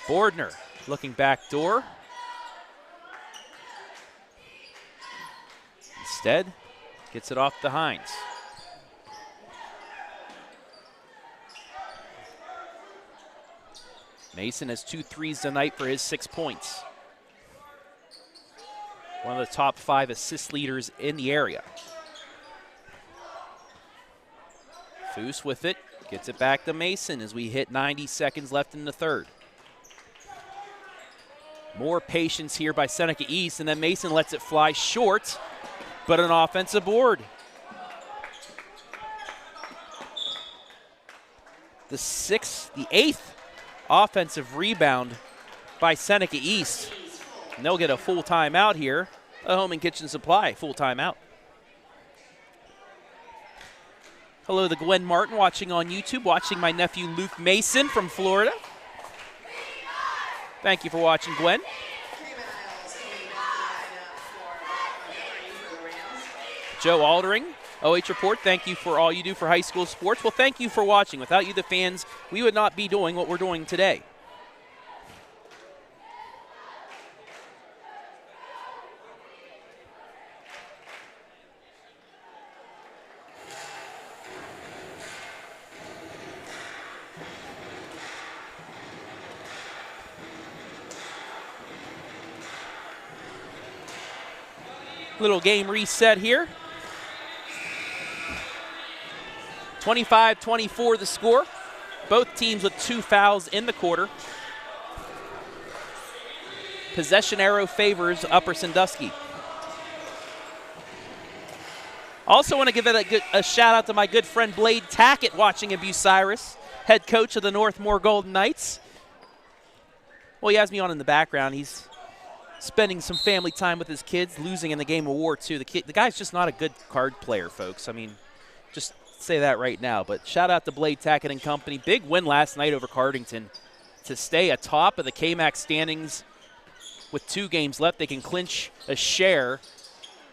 Bordner looking back door. Instead, gets it off to Hines. Mason has 2 threes tonight for his 6 points. One of the top 5 assist leaders in the area. Foose with it, gets it back to Mason as we hit 90 seconds left in the third. More patience here by Seneca East, and then Mason lets it fly short, but an offensive board. The 8th offensive rebound by Seneca East. And they'll get a full timeout here. A Home and Kitchen Supply full timeout. Hello to Gwen Martin watching on YouTube, watching my nephew Luke Mason from Florida. Thank you for watching, Gwen. Joe Aldering, OH Report, thank you for all you do for high school sports. Well, thank you for watching. Without you, the fans, we would not be doing what we're doing today. Little game reset here. 25-24 the score. Both teams with 2 fouls in the quarter. Possession arrow favors Upper Sandusky. Also want to give a shout out to my good friend Blade Tackett watching in Bucyrus, head coach of the Northmore Golden Knights. Well, he has me on in the background. He's spending some family time with his kids, losing in the game of war, too. The guy's just not a good card player, folks. I mean, just say that right now. But shout out to Blade Tackett and company. Big win last night over Cardington to stay atop of the KMAC standings with 2 games left. They can clinch a share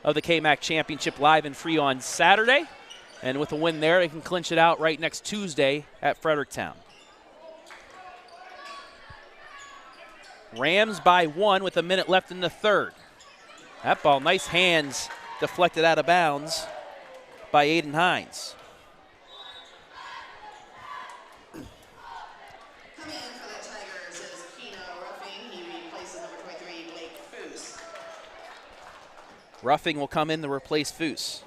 of the KMAC Championship live and free on Saturday. And with a win there, they can clinch it out right next Tuesday at Fredericktown. Rams by 1 with a minute left in the third. That ball, nice hands, deflected out of bounds by Aiden Hines. Coming in for the Tigers is Keno Ruffing. He replaces number 23, Blake Foose. Ruffing will come in to replace Foose.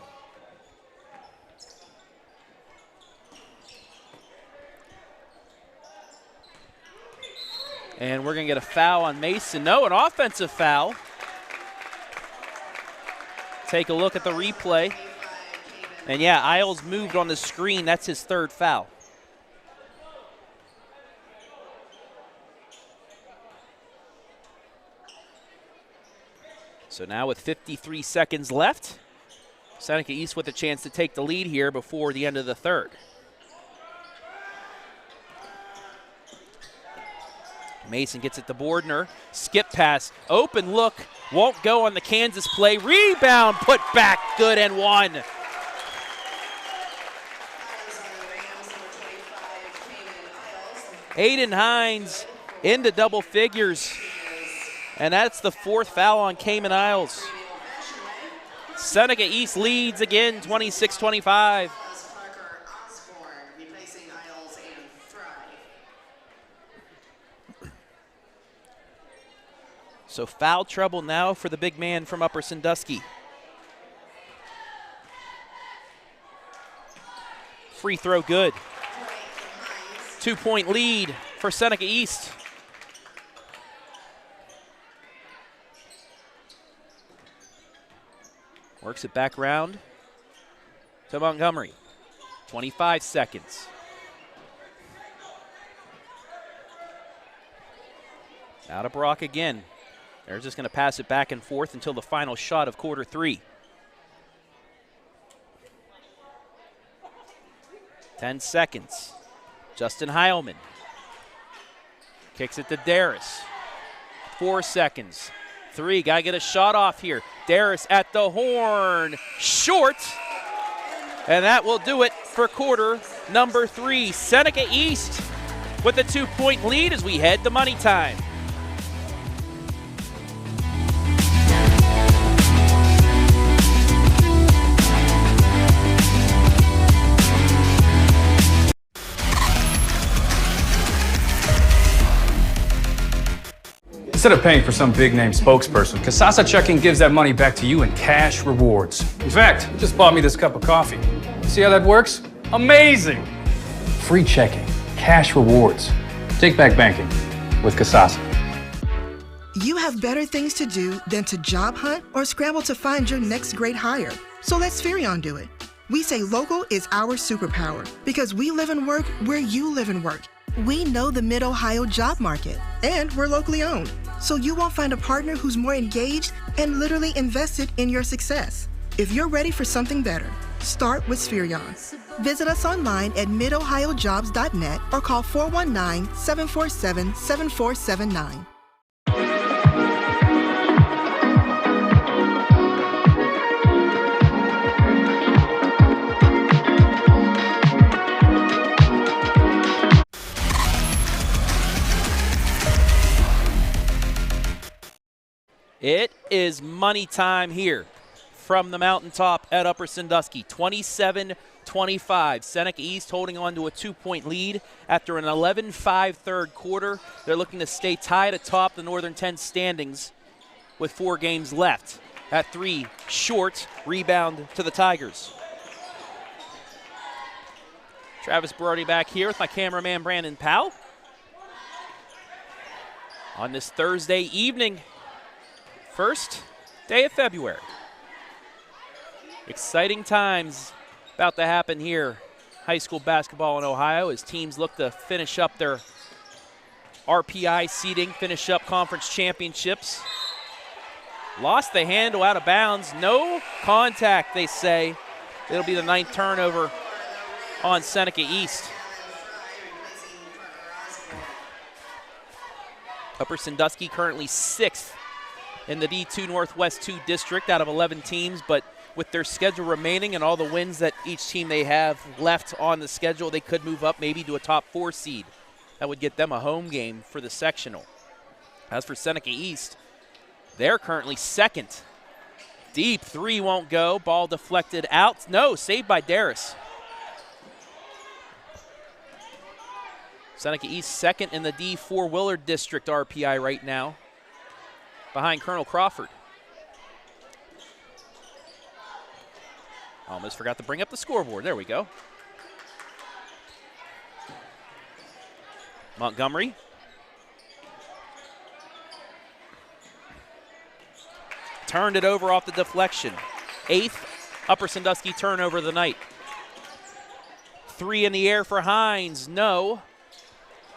And we're going to get a foul on Mason. No, an offensive foul. Take a look at the replay. And yeah, Isles moved on the screen. That's his third foul. So now with 53 seconds left, Seneca East with a chance to take the lead here before the end of the third. Mason gets it to Bordner. Skip pass. Open look. Won't go on the Kansas play. Rebound. Put back. Good and one. Aiden Hines into double figures. And that's the fourth foul on Cayman Isles. Seneca East leads again, 26-25. So foul trouble now for the big man from Upper Sandusky. Free throw good. 2-point lead for Seneca East. Works it back round to Montgomery. 25 seconds. Now to Brock again. They're just going to pass it back and forth until the final shot of quarter three. 10 seconds. Justin Heilman kicks it to Daris. 4 seconds. 3, got to get a shot off here. Daris at the horn, short. And that will do it for quarter number 3. Seneca East with a 2-point lead as we head to money time. Instead of paying for some big-name spokesperson, Kasasa Checking gives that money back to you in cash rewards. In fact, it just bought me this cup of coffee. See how that works? Amazing! Free checking, cash rewards. Take back banking with Kasasa. You have better things to do than to job hunt or scramble to find your next great hire. So let SPHERION do it. We say local is our superpower because we live and work where you live and work. We know the Mid-Ohio job market, and we're locally owned. So you won't find a partner who's more engaged and literally invested in your success. If you're ready for something better, start with SPHERION. Visit us online at midohiojobs.net or call 419-747-7479. It is money time here from the Mountaintop at Upper Sandusky. 27-25. Seneca East holding on to a 2-point lead after an 11-5 third quarter. They're looking to stay tied atop the Northern 10 standings with 4 games left. At 3, short, rebound to the Tigers. Travis Brody back here with my cameraman Brandon Powell. On this Thursday evening, first day of February. Exciting times about to happen here. High school basketball in Ohio as teams look to finish up their RPI seeding, finish up conference championships. Lost the handle out of bounds. No contact, they say. It'll be the 9th turnover on Seneca East. Upper Sandusky currently 6th in the D2 Northwest 2 district out of 11 teams, but with their schedule remaining and all the wins that each team they have left on the schedule, they could move up maybe to a top 4 seed. That would get them a home game for the sectional. As for Seneca East, they're currently 2nd. Deep 3 won't go. Ball deflected out. No, saved by Daris. Seneca East 2nd in the D4 Willard District RPI right now, behind Colonel Crawford. Almost forgot to bring up the scoreboard. There we go. Montgomery. Turned it over off the deflection. 8th Upper Sandusky turnover of the night. 3 in the air for Hines, no.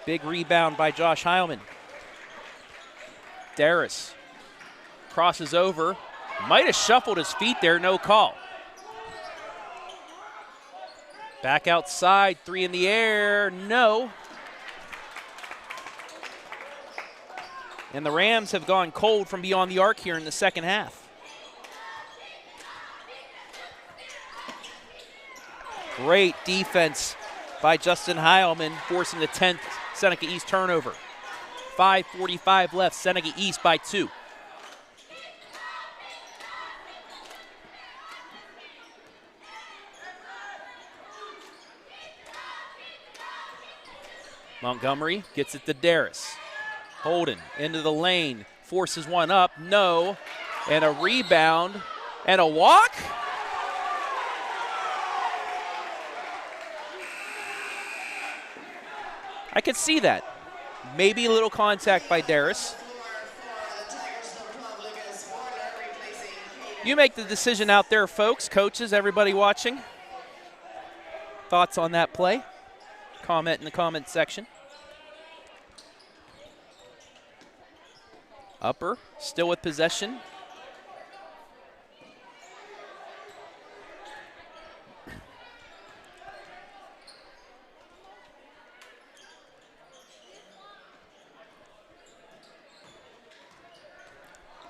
Big rebound by Josh Heilman. Daris crosses over, might have shuffled his feet there, no call. Back outside, 3 in the air, no. And the Rams have gone cold from beyond the arc here in the second half. Great defense by Justin Heilman, forcing the 10th Seneca East turnover. 5:45 left, Seneca East by 2. Montgomery gets it to Daris. Holden into the lane, forces one up, no. And a rebound and a walk. I could see that. Maybe a little contact by Daris. You make the decision out there, folks, coaches, everybody watching. Thoughts on that play? Comment in the comment section. Upper still with possession.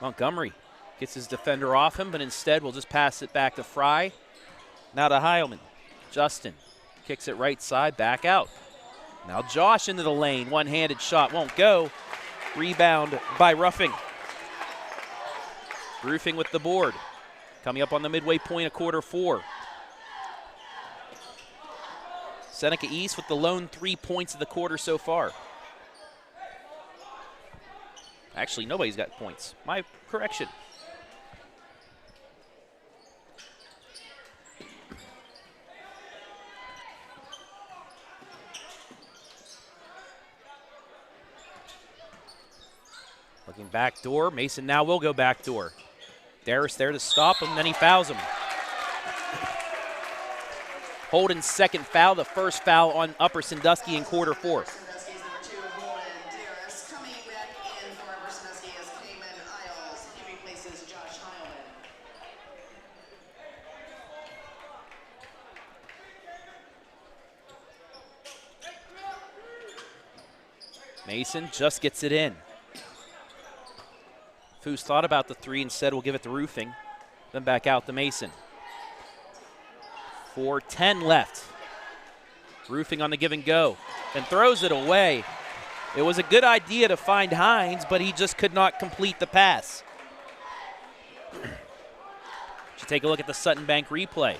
Montgomery gets his defender off him, but instead will just pass it back to Fry. Now to Heilman. Justin kicks it right side, back out. Now Josh into the lane. One-handed shot won't go. Rebound by Ruffing. Roofing with the board. Coming up on the midway point of quarter 4. Seneca East with the lone 3 points of the quarter so far. Actually, nobody's got points. My correction. Looking back door. Mason now will go back door. Daris there to stop him, then he fouls him. Holden's second foul, the first foul on Upper Sandusky in quarter 4. Mason just gets it in. Foos thought about the 3, instead will give it to Roofing. Then back out to Mason. 4:10 left. Roofing on the give and go. And throws it away. It was a good idea to find Hines, but he just could not complete the pass. Should take a look at the Sutton Bank replay.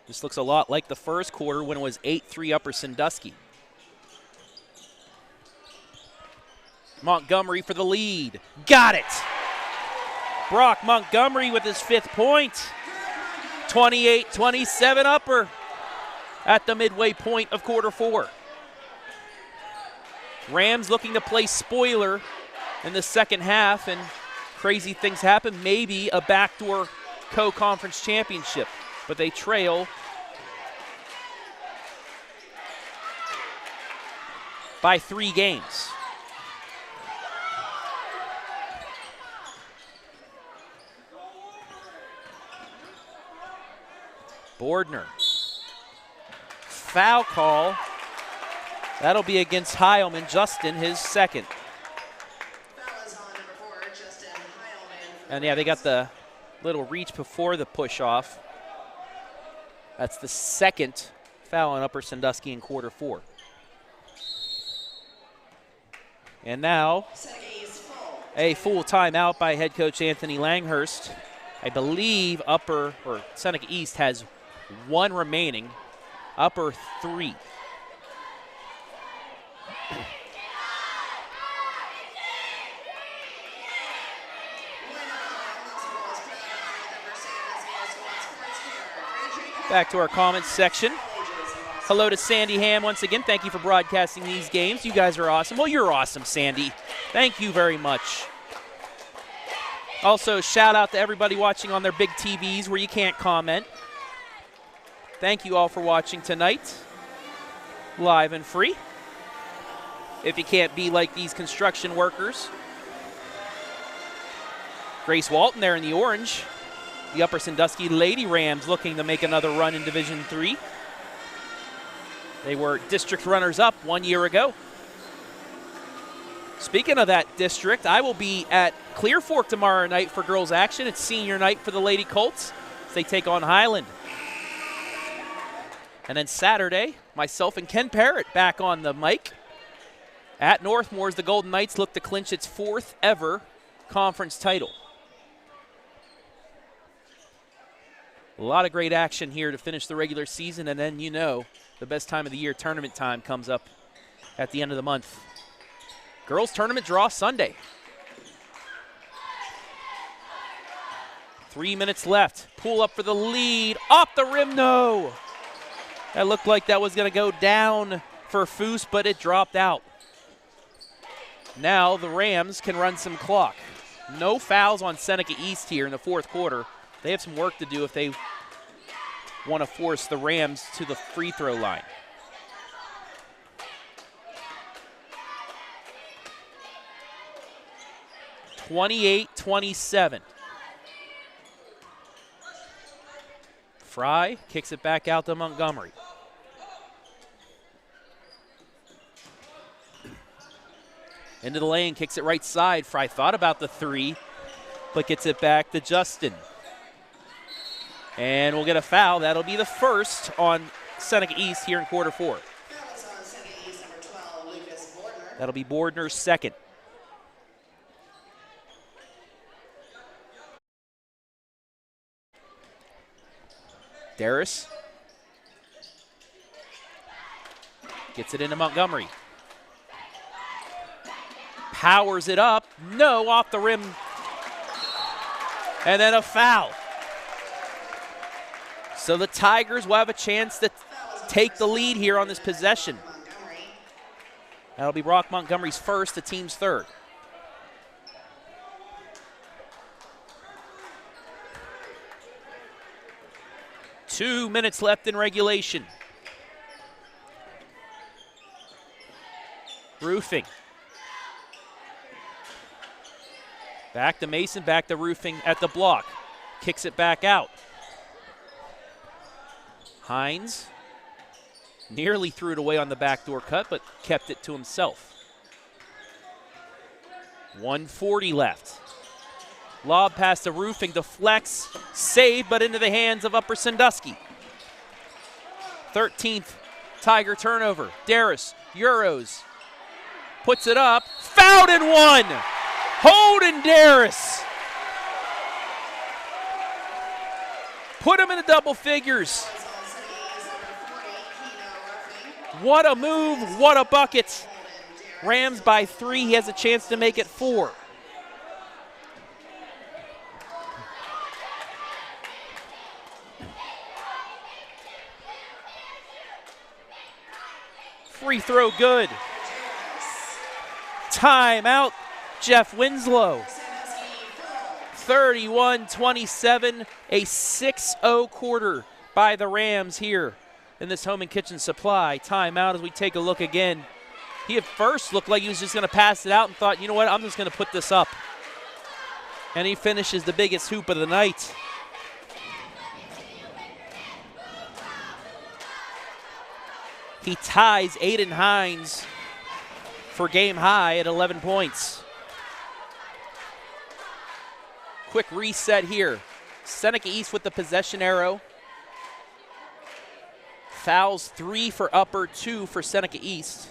This looks a lot like the first quarter when it was 8-3 Upper Sandusky. Montgomery for the lead. Got it! Brock Montgomery with his 5th point. 28-27 Upper at the midway point of quarter 4. Rams looking to play spoiler in the second half, and crazy things happen. Maybe a backdoor co-conference championship. But they trail by 3 games. Bordner. Foul call. That'll be against Heilman. Justin, his second. And yeah, they got the little reach before the push-off. That's the second foul on Upper Sandusky in quarter 4. And now a full timeout by head coach Anthony Langhurst. I believe Seneca East has 1 remaining. Upper 3. Back to our comments section. Hello to Sandy Ham once again. Thank you for broadcasting these games. You guys are awesome. Well, you're awesome, Sandy. Thank you very much. Also, shout out to everybody watching on their big TVs where you can't comment. Thank you all for watching tonight, live and free. If you can't be like these construction workers. Grace Walton there in the orange. The Upper Sandusky Lady Rams looking to make another run in Division III. They were district runners-up 1 year ago. Speaking of that district, I will be at Clear Fork tomorrow night for girls action. It's senior night for the Lady Colts as they take on Highland. And then Saturday, myself and Ken Parrott back on the mic. At Northmoor, the Golden Knights look to clinch its 4th ever conference title. A lot of great action here to finish the regular season, and then you know the best time of the year, tournament time, comes up at the end of the month. Girls tournament draw Sunday. 3 minutes left. Pull up for the lead. Off the rim, no. That looked like that was going to go down for Foose, but it dropped out. Now the Rams can run some clock. No fouls on Seneca East here in the 4th quarter. They have some work to do if they want to force the Rams to the free throw line. (28-27). Fry kicks it back out to Montgomery. Into the lane, kicks it right side. Fry thought about the 3, but gets it back to Justin. And we'll get a foul. That'll be the first on Seneca East here in quarter 4. That'll be Bordner's second. Daris gets it into Montgomery. Powers it up. No, off the rim. And then a foul. So the Tigers will have a chance to take the lead here on this possession. That'll be Brock Montgomery's first, the team's 3rd. Two minutes left in regulation. Roofing. Back to Mason, back to Roofing at the block. Kicks it back out. Hines nearly threw it away on the backdoor cut, but kept it to himself. 1:40 left. Lob pass to Roofing, deflects, saved, but into the hands of Upper Sandusky. 13th Tiger turnover. Daris, Euros, puts it up, fouled and one. Holden Daris. Put him in the double figures. What a move, what a bucket. Rams by 3, he has a chance to make it 4. Free throw good. Timeout, Jeff Winslow. 31-27, a 6-0 quarter by the Rams here in this Home and Kitchen Supply. Timeout as we take a look again. He at first looked like he was just going to pass it out and thought, you know what, I'm just going to put this up. And he finishes the biggest hoop of the night. He ties Aiden Hines for game high at 11 points. Quick reset here. Seneca East with the possession arrow. Fouls 3 for Upper, 2 for Seneca East.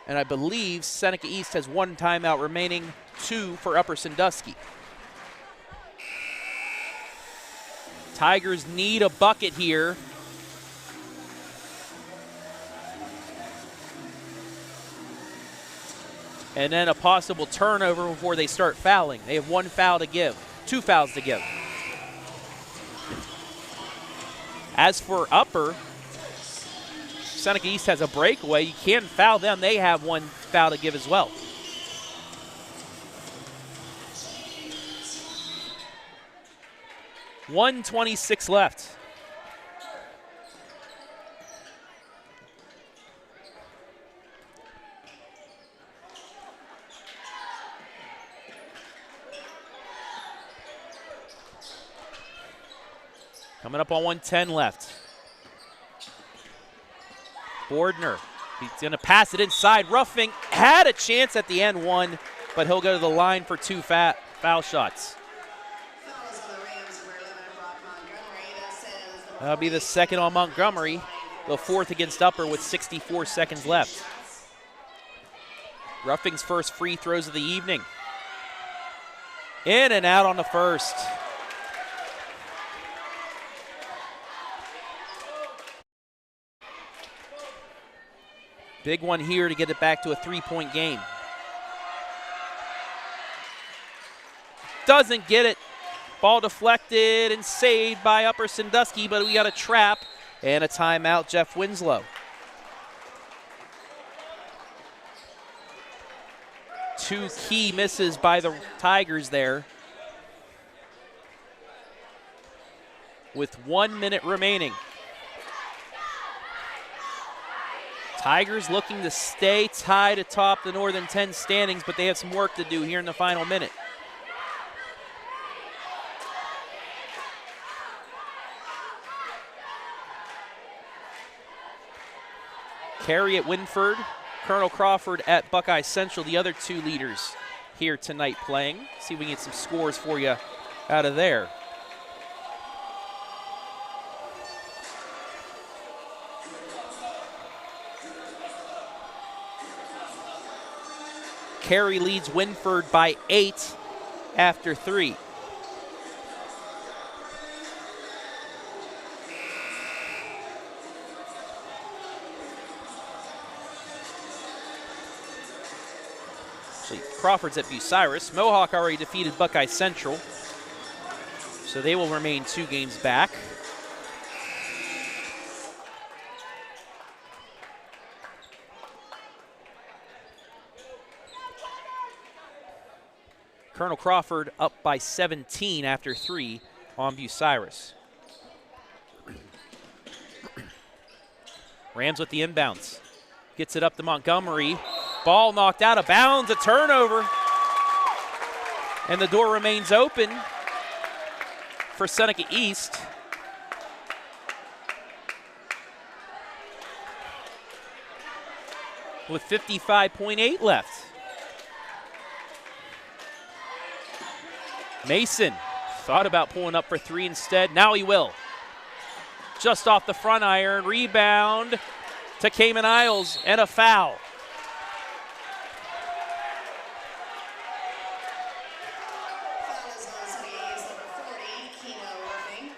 And I believe Seneca East has 1 timeout remaining, 2 for Upper Sandusky. Tigers need a bucket here. And then a possible turnover before they start fouling. They have 1 foul to give, 2 fouls to give. As for Upper, Seneca East has a breakaway, you can foul them. They have one foul to give as well. .126 left. Coming up on 1:10 left. Bordner, he's going to pass it inside. Ruffing had a chance at the end, one, but he'll go to the line for two foul shots. That'll be the second on Montgomery, the fourth against Upper with 64 seconds left. Ruffing's first free throws of the evening. In and out on the first. Big one here to get it back to a three-point game. Doesn't get it. Ball deflected and saved by Upper Sandusky, but we got a trap and a timeout, Jeff Winslow. Two key misses by the Tigers there. With 1 minute remaining. Tigers looking to stay tied atop the Northern 10 standings, but they have some work to do here in the final minute. Carey at Winford, Colonel Crawford at Buckeye Central, the other two leaders here tonight playing. See if we can get some scores for you out of there. Carey leads Winford by 8 after 3. Actually, Crawford's at Bucyrus. Mohawk already defeated Buckeye Central, so they will remain 2 games back. Colonel Crawford up by 17 after 3 on Bucyrus. Rams with the inbounds. Gets it up to Montgomery. Ball knocked out of bounds, a turnover. And the door remains open for Seneca East. With 55.8 left. Mason thought about pulling up for 3 instead. Now he will. Just off the front iron. Rebound to Cayman Isles and a foul.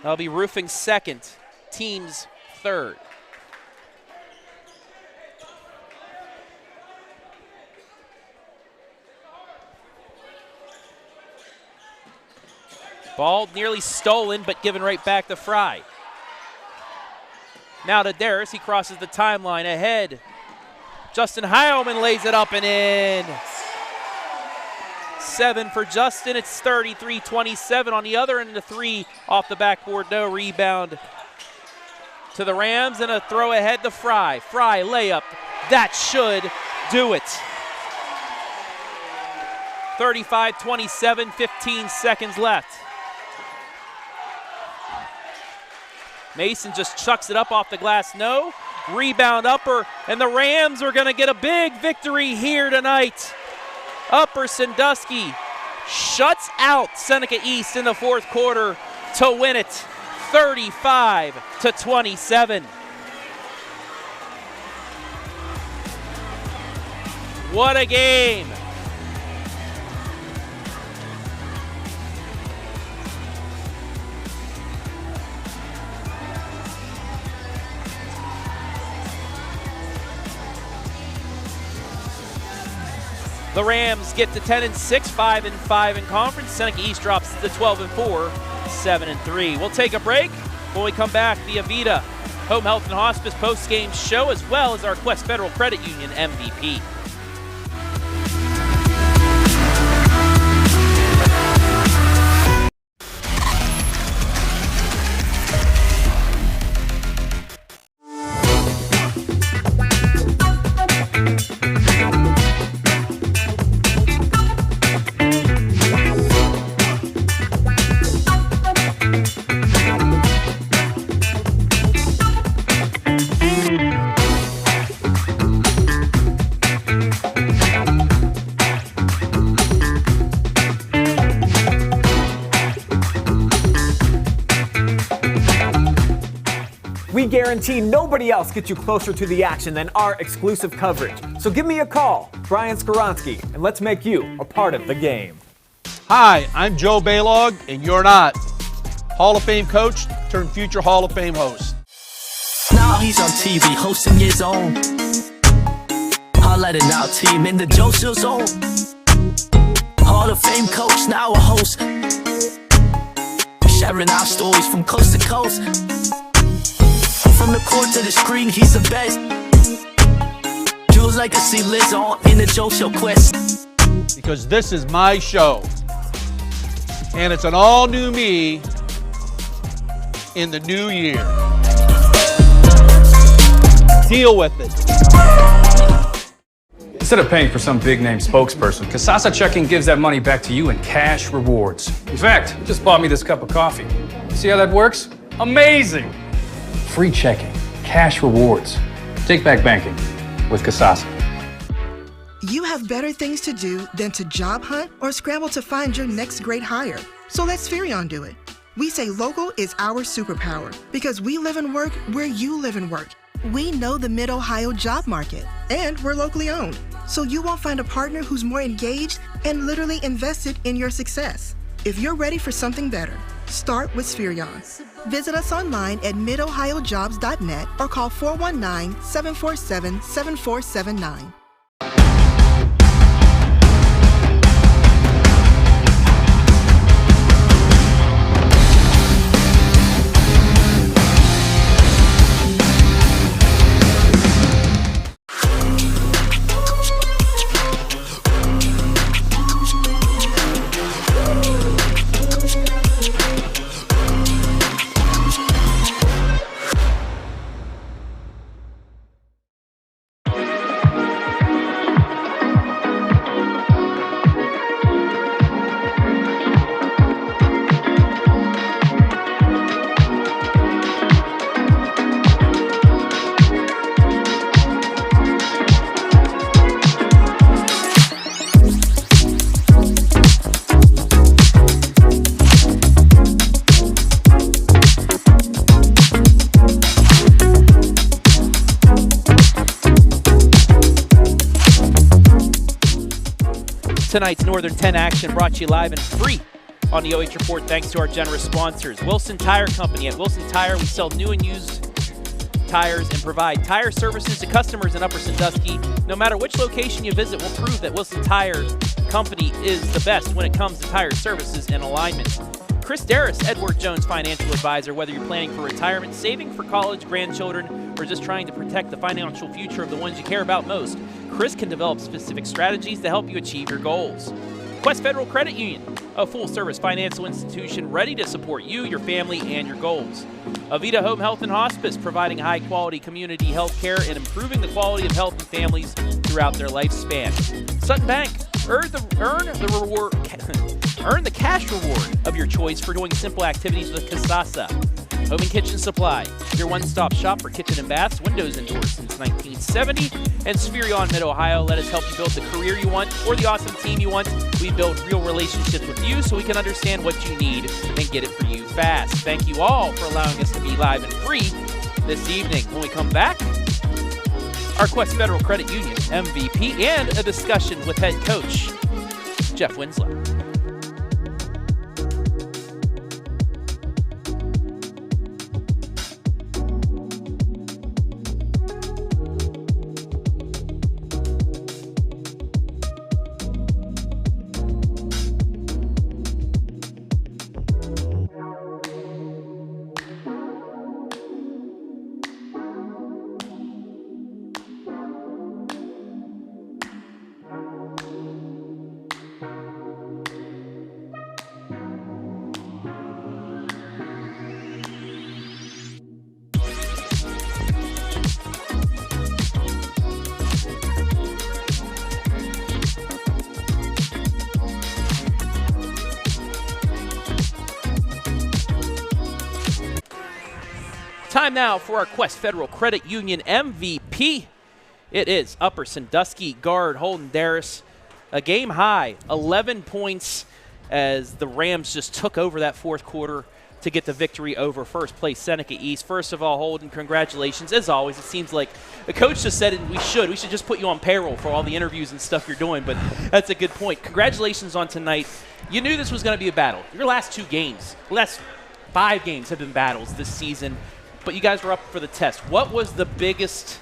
That'll be Roofing's second, team's third. Ball nearly stolen, but given right back to Fry. Now to Daris, he crosses the timeline ahead. Justin Heilman lays it up and in. 7 for Justin, it's 33-27 on the other end of the 3 off the backboard, no rebound to the Rams and a throw ahead to Fry. Fry layup, that should do it. 35-27, 15 seconds left. Mason just chucks it up off the glass, no. Rebound Upper, and the Rams are gonna get a big victory here tonight. Upper Sandusky shuts out Seneca East in the fourth quarter to win it 35-27. What a game. The Rams get to 10-6, 5-5 in conference. Seneca East drops to 12-4, 7-3. We'll take a break. When we come back, the AVITA Home Health and Hospice post-game show, as well as our Quest Federal Credit Union MVP. We guarantee nobody else gets you closer to the action than our exclusive coverage. So give me a call, Brian Skoronsky, and let's make you a part of the game. Hi, I'm Joe Baylog, and you're not. Hall of Fame coach turned future Hall of Fame host. Now he's on TV hosting his own highlighting our team in the Joseph zone. Hall of Fame coach, now a host, sharing our stories from coast to coast. From the court to the screen, he's the best. Jules legacy lives on in the Joe Show quest. Because this is my show. And it's an all-new me in the new year. Deal with it. Instead of paying for some big-name spokesperson, Kasasa Checking gives that money back to you in cash rewards. In fact, it just bought me this cup of coffee. See how that works? Amazing! Free checking, cash rewards. Take back banking with Kasasa. You have better things to do than to job hunt or scramble to find your next great hire. So let SPHERION do it. We say local is our superpower because we live and work where you live and work. We know the Mid-Ohio job market, and we're locally owned. So you won't find a partner who's more engaged and literally invested in your success. If you're ready for something better, start with SPHERION. Visit us online at midohiojobs.net or call 419-747-7479. Tonight's Northern 10 action brought to you live and free on the OH Report thanks to our generous sponsors. Wilson Tire Company. At Wilson Tire, we sell new and used tires and provide tire services to customers in Upper Sandusky. No matter which location you visit, we'll prove that Wilson Tire Company is the best when it comes to tire services and alignment. Chris.daris, Edward Jones Financial Advisor. Whether you're planning for retirement, saving for college, grandchildren, or just trying to protect the financial future of the ones you care about most, Chris can develop specific strategies to help you achieve your goals. Quest Federal Credit Union, a full-service financial institution ready to support you, your family, and your goals. AVITA Home Health and Hospice, providing high-quality community health care and improving the quality of health in families throughout their lifespan. SUTTON Bank, earn the cash reward of your choice for doing simple activities with Kasasa. Home and Kitchen Supply, your one-stop shop for kitchen and baths, windows and doors since 1970. And SPHERION Mid-Ohio, let us help you build the career you want or the awesome team you want. We build real relationships with you so we can understand what you need and get it for you fast. Thank you all for allowing us to be live and free this evening. When we come back, our Quest Federal Credit Union MVP and a discussion with head coach Jeff Winslow. Time now for our Quest Federal Credit Union MVP. It is Upper Sandusky guard Holden Daris. A game high, 11 points as the Rams just took over that fourth quarter to get the victory over first place Seneca East. First of all, Holden, congratulations. As always, it seems like the coach just said we should just put you on payroll for all the interviews and stuff you're doing, but that's a good point. Congratulations on tonight. You knew this was going to be a battle. Your last 5 games have been battles this season, but you guys were up for the test. What was the biggest,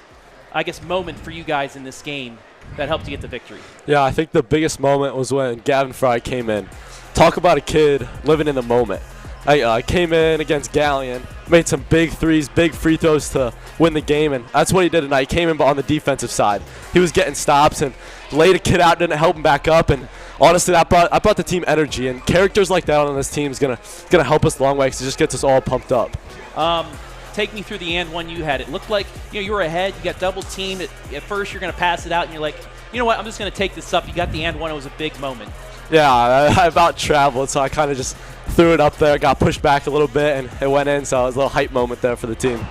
moment for you guys in this game that helped you get the victory? Yeah, I think the biggest moment was when Gavin Fry came in. Talk about a kid living in the moment. I came in against Galleon, made some big threes, big free throws to win the game, and that's what he did tonight. He came in on the defensive side. He was getting stops and laid a kid out, didn't help him back up, and honestly, I brought the team energy, and characters like that on this team is gonna help us a long way because it just gets us all pumped up. Take me through the and one you had. It looked like you were ahead. You got double teamed. At first, you're going to pass it out, and you're like, you know what? I'm just going to take this up. You got the and one. It was a big moment. Yeah, I about traveled, so I kind of just threw it up there, got pushed back a little bit, and it went in. So it was a little hype moment there for the team.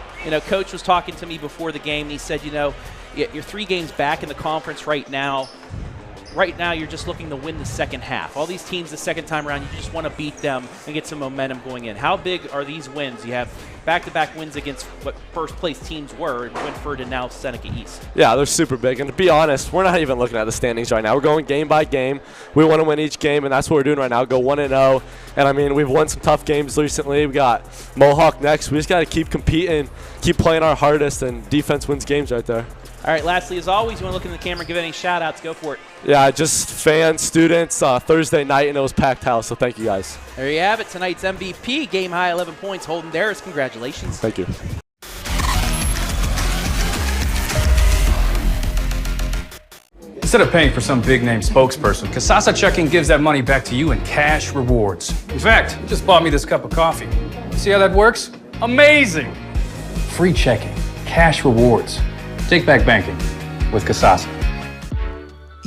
Coach was talking to me before the game, and he said, you're 3 games back in the conference right now. Right now, you're just looking to win the second half. All these teams the second time around, you just want to beat them and get some momentum going in. How big are these wins? You have back-to-back wins against what first-place teams were in Winford and now Seneca East. Yeah, they're super big. And to be honest, we're not even looking at the standings right now. We're going game by game. We want to win each game, and that's what we're doing right now, go 1-0. And, we've won some tough games recently. We got Mohawk next. We just got to keep competing, keep playing our hardest, and defense wins games right there. All right, lastly, as always, you want to look in the camera and give any shout-outs. Go for it. Yeah, just fans, students, Thursday night, and it was packed house, so thank you guys. There you have it. Tonight's MVP, game high 11 points, Holden Daris. Congratulations. Thank you. Instead of paying for some big-name spokesperson, Kasasa Checking gives that money back to you in cash rewards. In fact, you just bought me this cup of coffee. See how that works? Amazing! Free checking, cash rewards. Take back banking with Kasasa.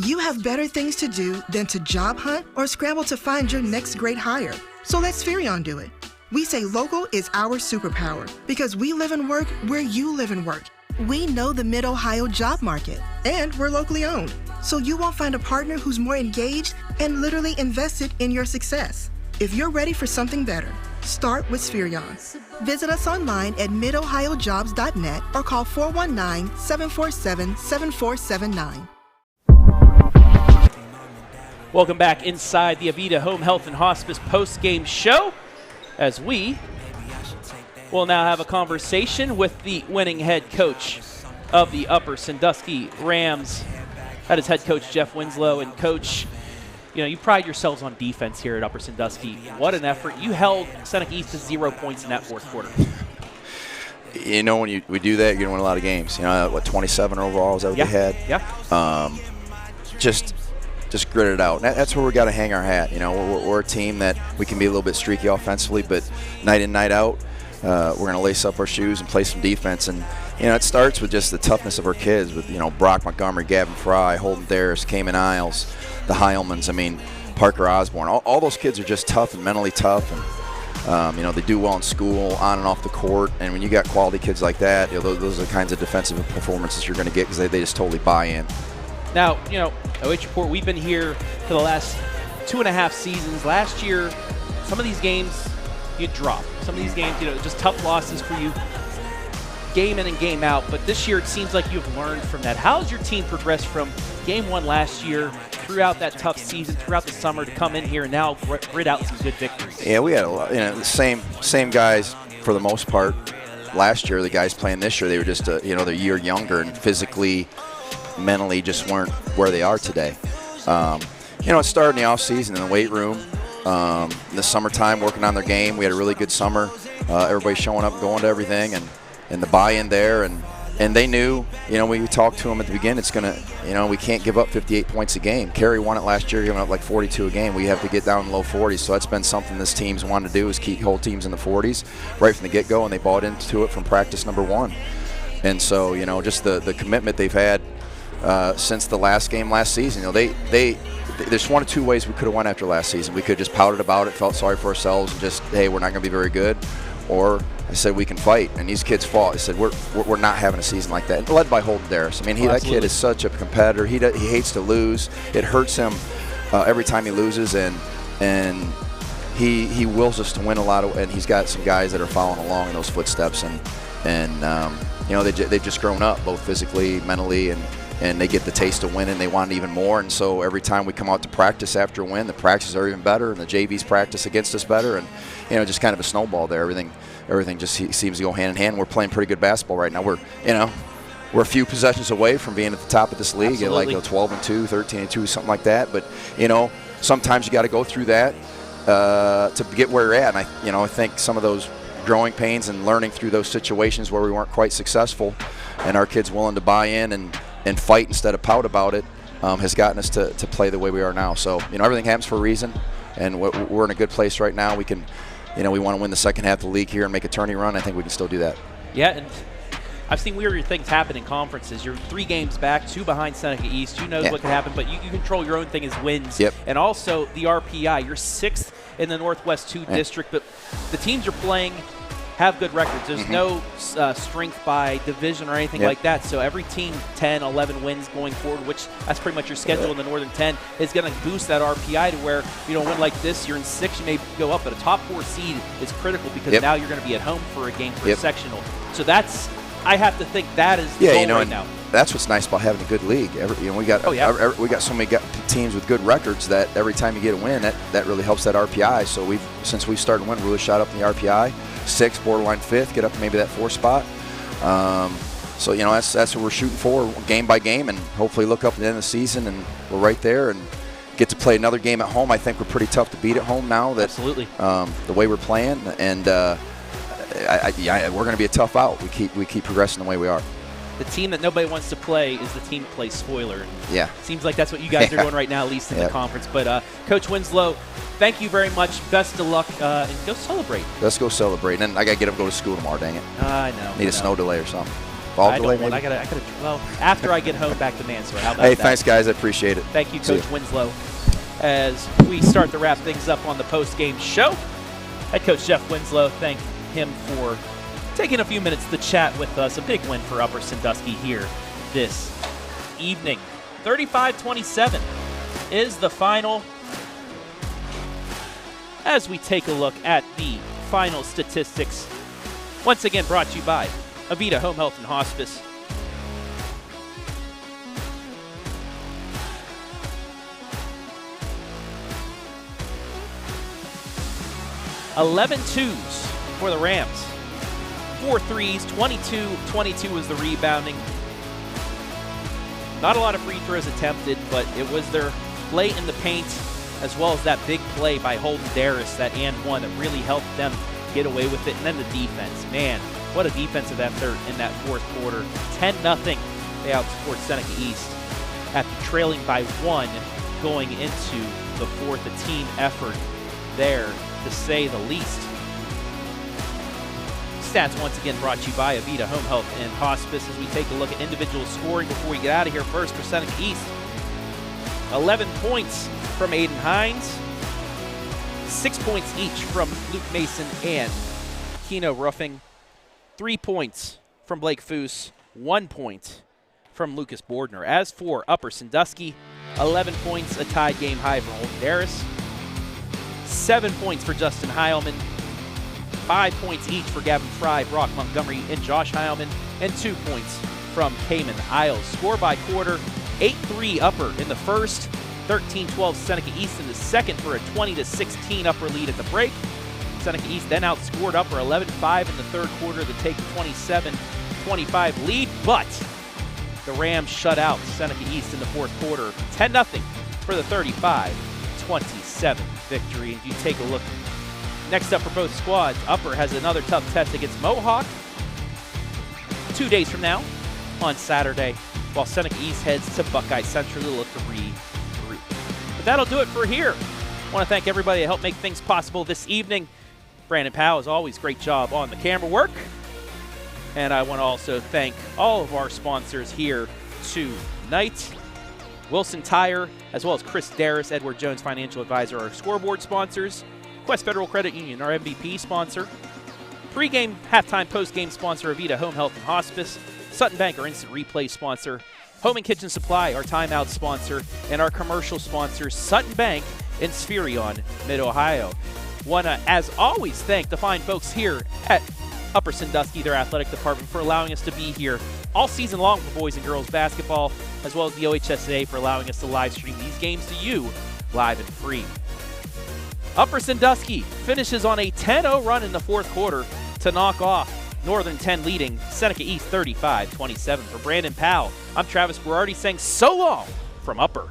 You have better things to do than to job hunt or scramble to find your next great hire. So let SPHERION do it. We say local is our superpower because we live and work where you live and work. We know the Mid-Ohio job market, and we're locally owned. So you won't find a partner who's more engaged and literally invested in your success. If you're ready for something better, start with SPHERION. Visit us online at midohiojobs.net or call 419-747-7479. Welcome back inside the AVITA Home Health and Hospice post-game show as we will now have a conversation with the winning head coach of the Upper Sandusky Rams. That is head coach Jeff Winslow. And coach, you pride yourselves on defense here at Upper Sandusky. What an effort. You held Seneca East to 0 points in that fourth quarter. When we do that, you're going to win a lot of games. 27 overall is that what we had? Yeah. Just grit it out. That's where we got to hang our hat. We're a team that we can be a little bit streaky offensively, but night in, night out, we're going to lace up our shoes and play some defense. And it starts with just the toughness of our kids with Brock Montgomery, Gavin Fry, Holden Daris, Cayman Isles, the Heilmans. Parker Osborne. All those kids are just tough and mentally tough, and they do well in school, on and off the court. And when you got quality kids like that, those are the kinds of defensive performances you're going to get because they just totally buy in. Now, OH Report, we've been here for the last 2.5 seasons. Last year, some of these games you drop. Some of these games, just tough losses for you, game in and game out. But this year, it seems like you've learned from that. How has your team progressed from game 1 last year throughout that tough season, throughout the summer, to come in here and now grit out some good victories? Yeah, we had a lot, the same guys for the most part. Last year, the guys playing this year, they were just they're a year younger and physically, mentally just weren't where they are today. It started in the offseason in the weight room, in the summertime, working on their game. We had a really good summer. Everybody showing up, going to everything, and the buy-in there. And they knew, we talked to them at the beginning, it's going to, we can't give up 58 points a game. Kerry won it last year, giving up like 42 a game. We have to get down in the low 40s. So that's been something this team's wanted to do, is keep whole teams in the 40s right from the get-go, and they bought into it from practice number 1. And so, just the commitment they've had since the last game last season. There's 1 of 2 ways we could have won after last season. We could have just pouted about it, felt sorry for ourselves, and just, hey, we're not going to be very good. or I said we can fight. And these kids fought. I said we're not having a season like that. And led by Holden Daris. I mean, that kid is such a competitor. He hates to lose. It hurts him every time he loses, and he wills us to win a lot. And he's got some guys that are following along in those footsteps, and you know, they've just grown up both physically, mentally, and they get the taste of winning. They want it even more, and so every time we come out to practice after a win, the practices are even better, and the JVs practice against us better, and you know, just kind of a snowball there. Everything just seems to go hand in hand. We're playing pretty good basketball right now. We're a few possessions away from being at the top of this league, at like 12-2, 13-2, something like that. But you know, sometimes you got to go through that to get where you're at. And I think some of those growing pains and learning through those situations where we weren't quite successful, and our kids willing to buy in and fight instead of pout about it, has gotten us to play the way we are now. So, you know, everything happens for a reason, and we're in a good place right now. We can, you know, we want to win the second half of the league here and make a tourney run. I think we can still do that. Yeah, and I've seen weirder things happen in conferences. You're 3 games back, 2 behind Seneca East. Who knows what can happen, but you control your own thing as wins. Yep. And also the RPI. You're 6th in the Northwest 2 district, but the teams you're playing have good records. There's no strength by division or anything like that. So every team 10, 11 wins going forward, which that's pretty much your schedule in the Northern 10, is going to boost that RPI to where, you know, a win like this, you're in 6, you may go up, but a top 4 seed is critical because now you're going to we at home for a game for a sectional. So that's, I have to think that is the goal right now. That's what's nice about having a good league. We got so many teams with good records that every time you get a win, that really helps that RPI. So since we started winning, really shot up in the RPI, 6th, borderline 5th, get up to maybe that 4th spot. So you know, that's what we're shooting for, game by game, and hopefully look up at the end of the season and we're right there and get to play another game at home. I think we're pretty tough to beat at home now. That absolutely the way we're playing, and we're going to be a tough out. We keep progressing the way we are. The team that nobody wants to play is the team that plays spoiler. Yeah. Seems like that's what you guys are doing right now, at least in the conference. But Coach Winslow, thank you very much. Best of luck, and go celebrate. Let's go celebrate. And I got to get up and go to school tomorrow, dang it. I know. Need a snow delay or something. Fall delay, maybe? Well, after I get home back to Mansfield. How about that? Hey, thanks, guys. I appreciate it. Thank you, Coach Winslow. As we start to wrap things up on the post-game show, Head Coach Jeff Winslow, thank him for taking a few minutes to chat with us. A big win for Upper Sandusky here this evening. 35-27 is the final. As we take a look at the final statistics, once again brought to you by AVITA Home Health and Hospice. $11 twos for the Rams. 4 threes, 22 was the rebounding. Not a lot of free throws attempted, but it was their play in the paint as well as that big play by Holden Daris, that and one that really helped them get away with it. And then the defense, man, what a defensive effort in that 4th quarter. 10-0, they outscored Seneca East after trailing by 1 going into the 4th. A team effort there, to say the least. Stats once again brought to you by AVITA Home Health and Hospice as we take a look at individual scoring before we get out of here. First for Seneca East, 11 points from Aiden Hines, 6 points each from Luke Mason and Keno Ruffing, 3 points from Blake Foose, 1 point from Lucas Bordner. As for Upper Sandusky, 11 points, a tied game high for Holden Daris, 7 points for Justin Heilman, 5 points each for Gavin Fry, Brock Montgomery, and Josh Heilman, and 2 points from Cayman Isles. Score by quarter, 8-3 Upper in the first, 13-12 Seneca East in the second for a 20-16 Upper lead at the break. Seneca East then outscored Upper 11-5 in the 3rd quarter to take a 27-25 lead, but the Rams shut out Seneca East in the 4th quarter, 10-0 for the 35-27 victory. And you take a look next up for both squads, Upper has another tough test against Mohawk 2 days from now on Saturday, while Seneca East heads to Buckeye Central to look to regroup. But that'll do it for here. I want to thank everybody that helped make things possible this evening. Brandon Powell, as always, great job on the camera work. And I want to also thank all of our sponsors here tonight. Wilson Tire, as well as Chris.daris, Edward Jones Financial Advisor, our scoreboard sponsors. Quest Federal Credit Union, our MVP sponsor. Pregame, halftime, postgame sponsor AVITA Home Health and Hospice. Sutton Bank, our instant replay sponsor. Home and Kitchen Supply, our timeout sponsor. And our commercial sponsors, Sutton Bank and SPHERION, Mid-Ohio. Want to, as always, thank the fine folks here at Upper Sandusky, their athletic department, for allowing us to be here all season long for boys and girls basketball, as well as the OHSAA for allowing us to live stream these games to you live and free. Upper Sandusky finishes on a 10-0 run in the fourth quarter to knock off Northern 10 leading Seneca East 35-27. For Brandon Powell, I'm Travis Berardi saying so long from Upper.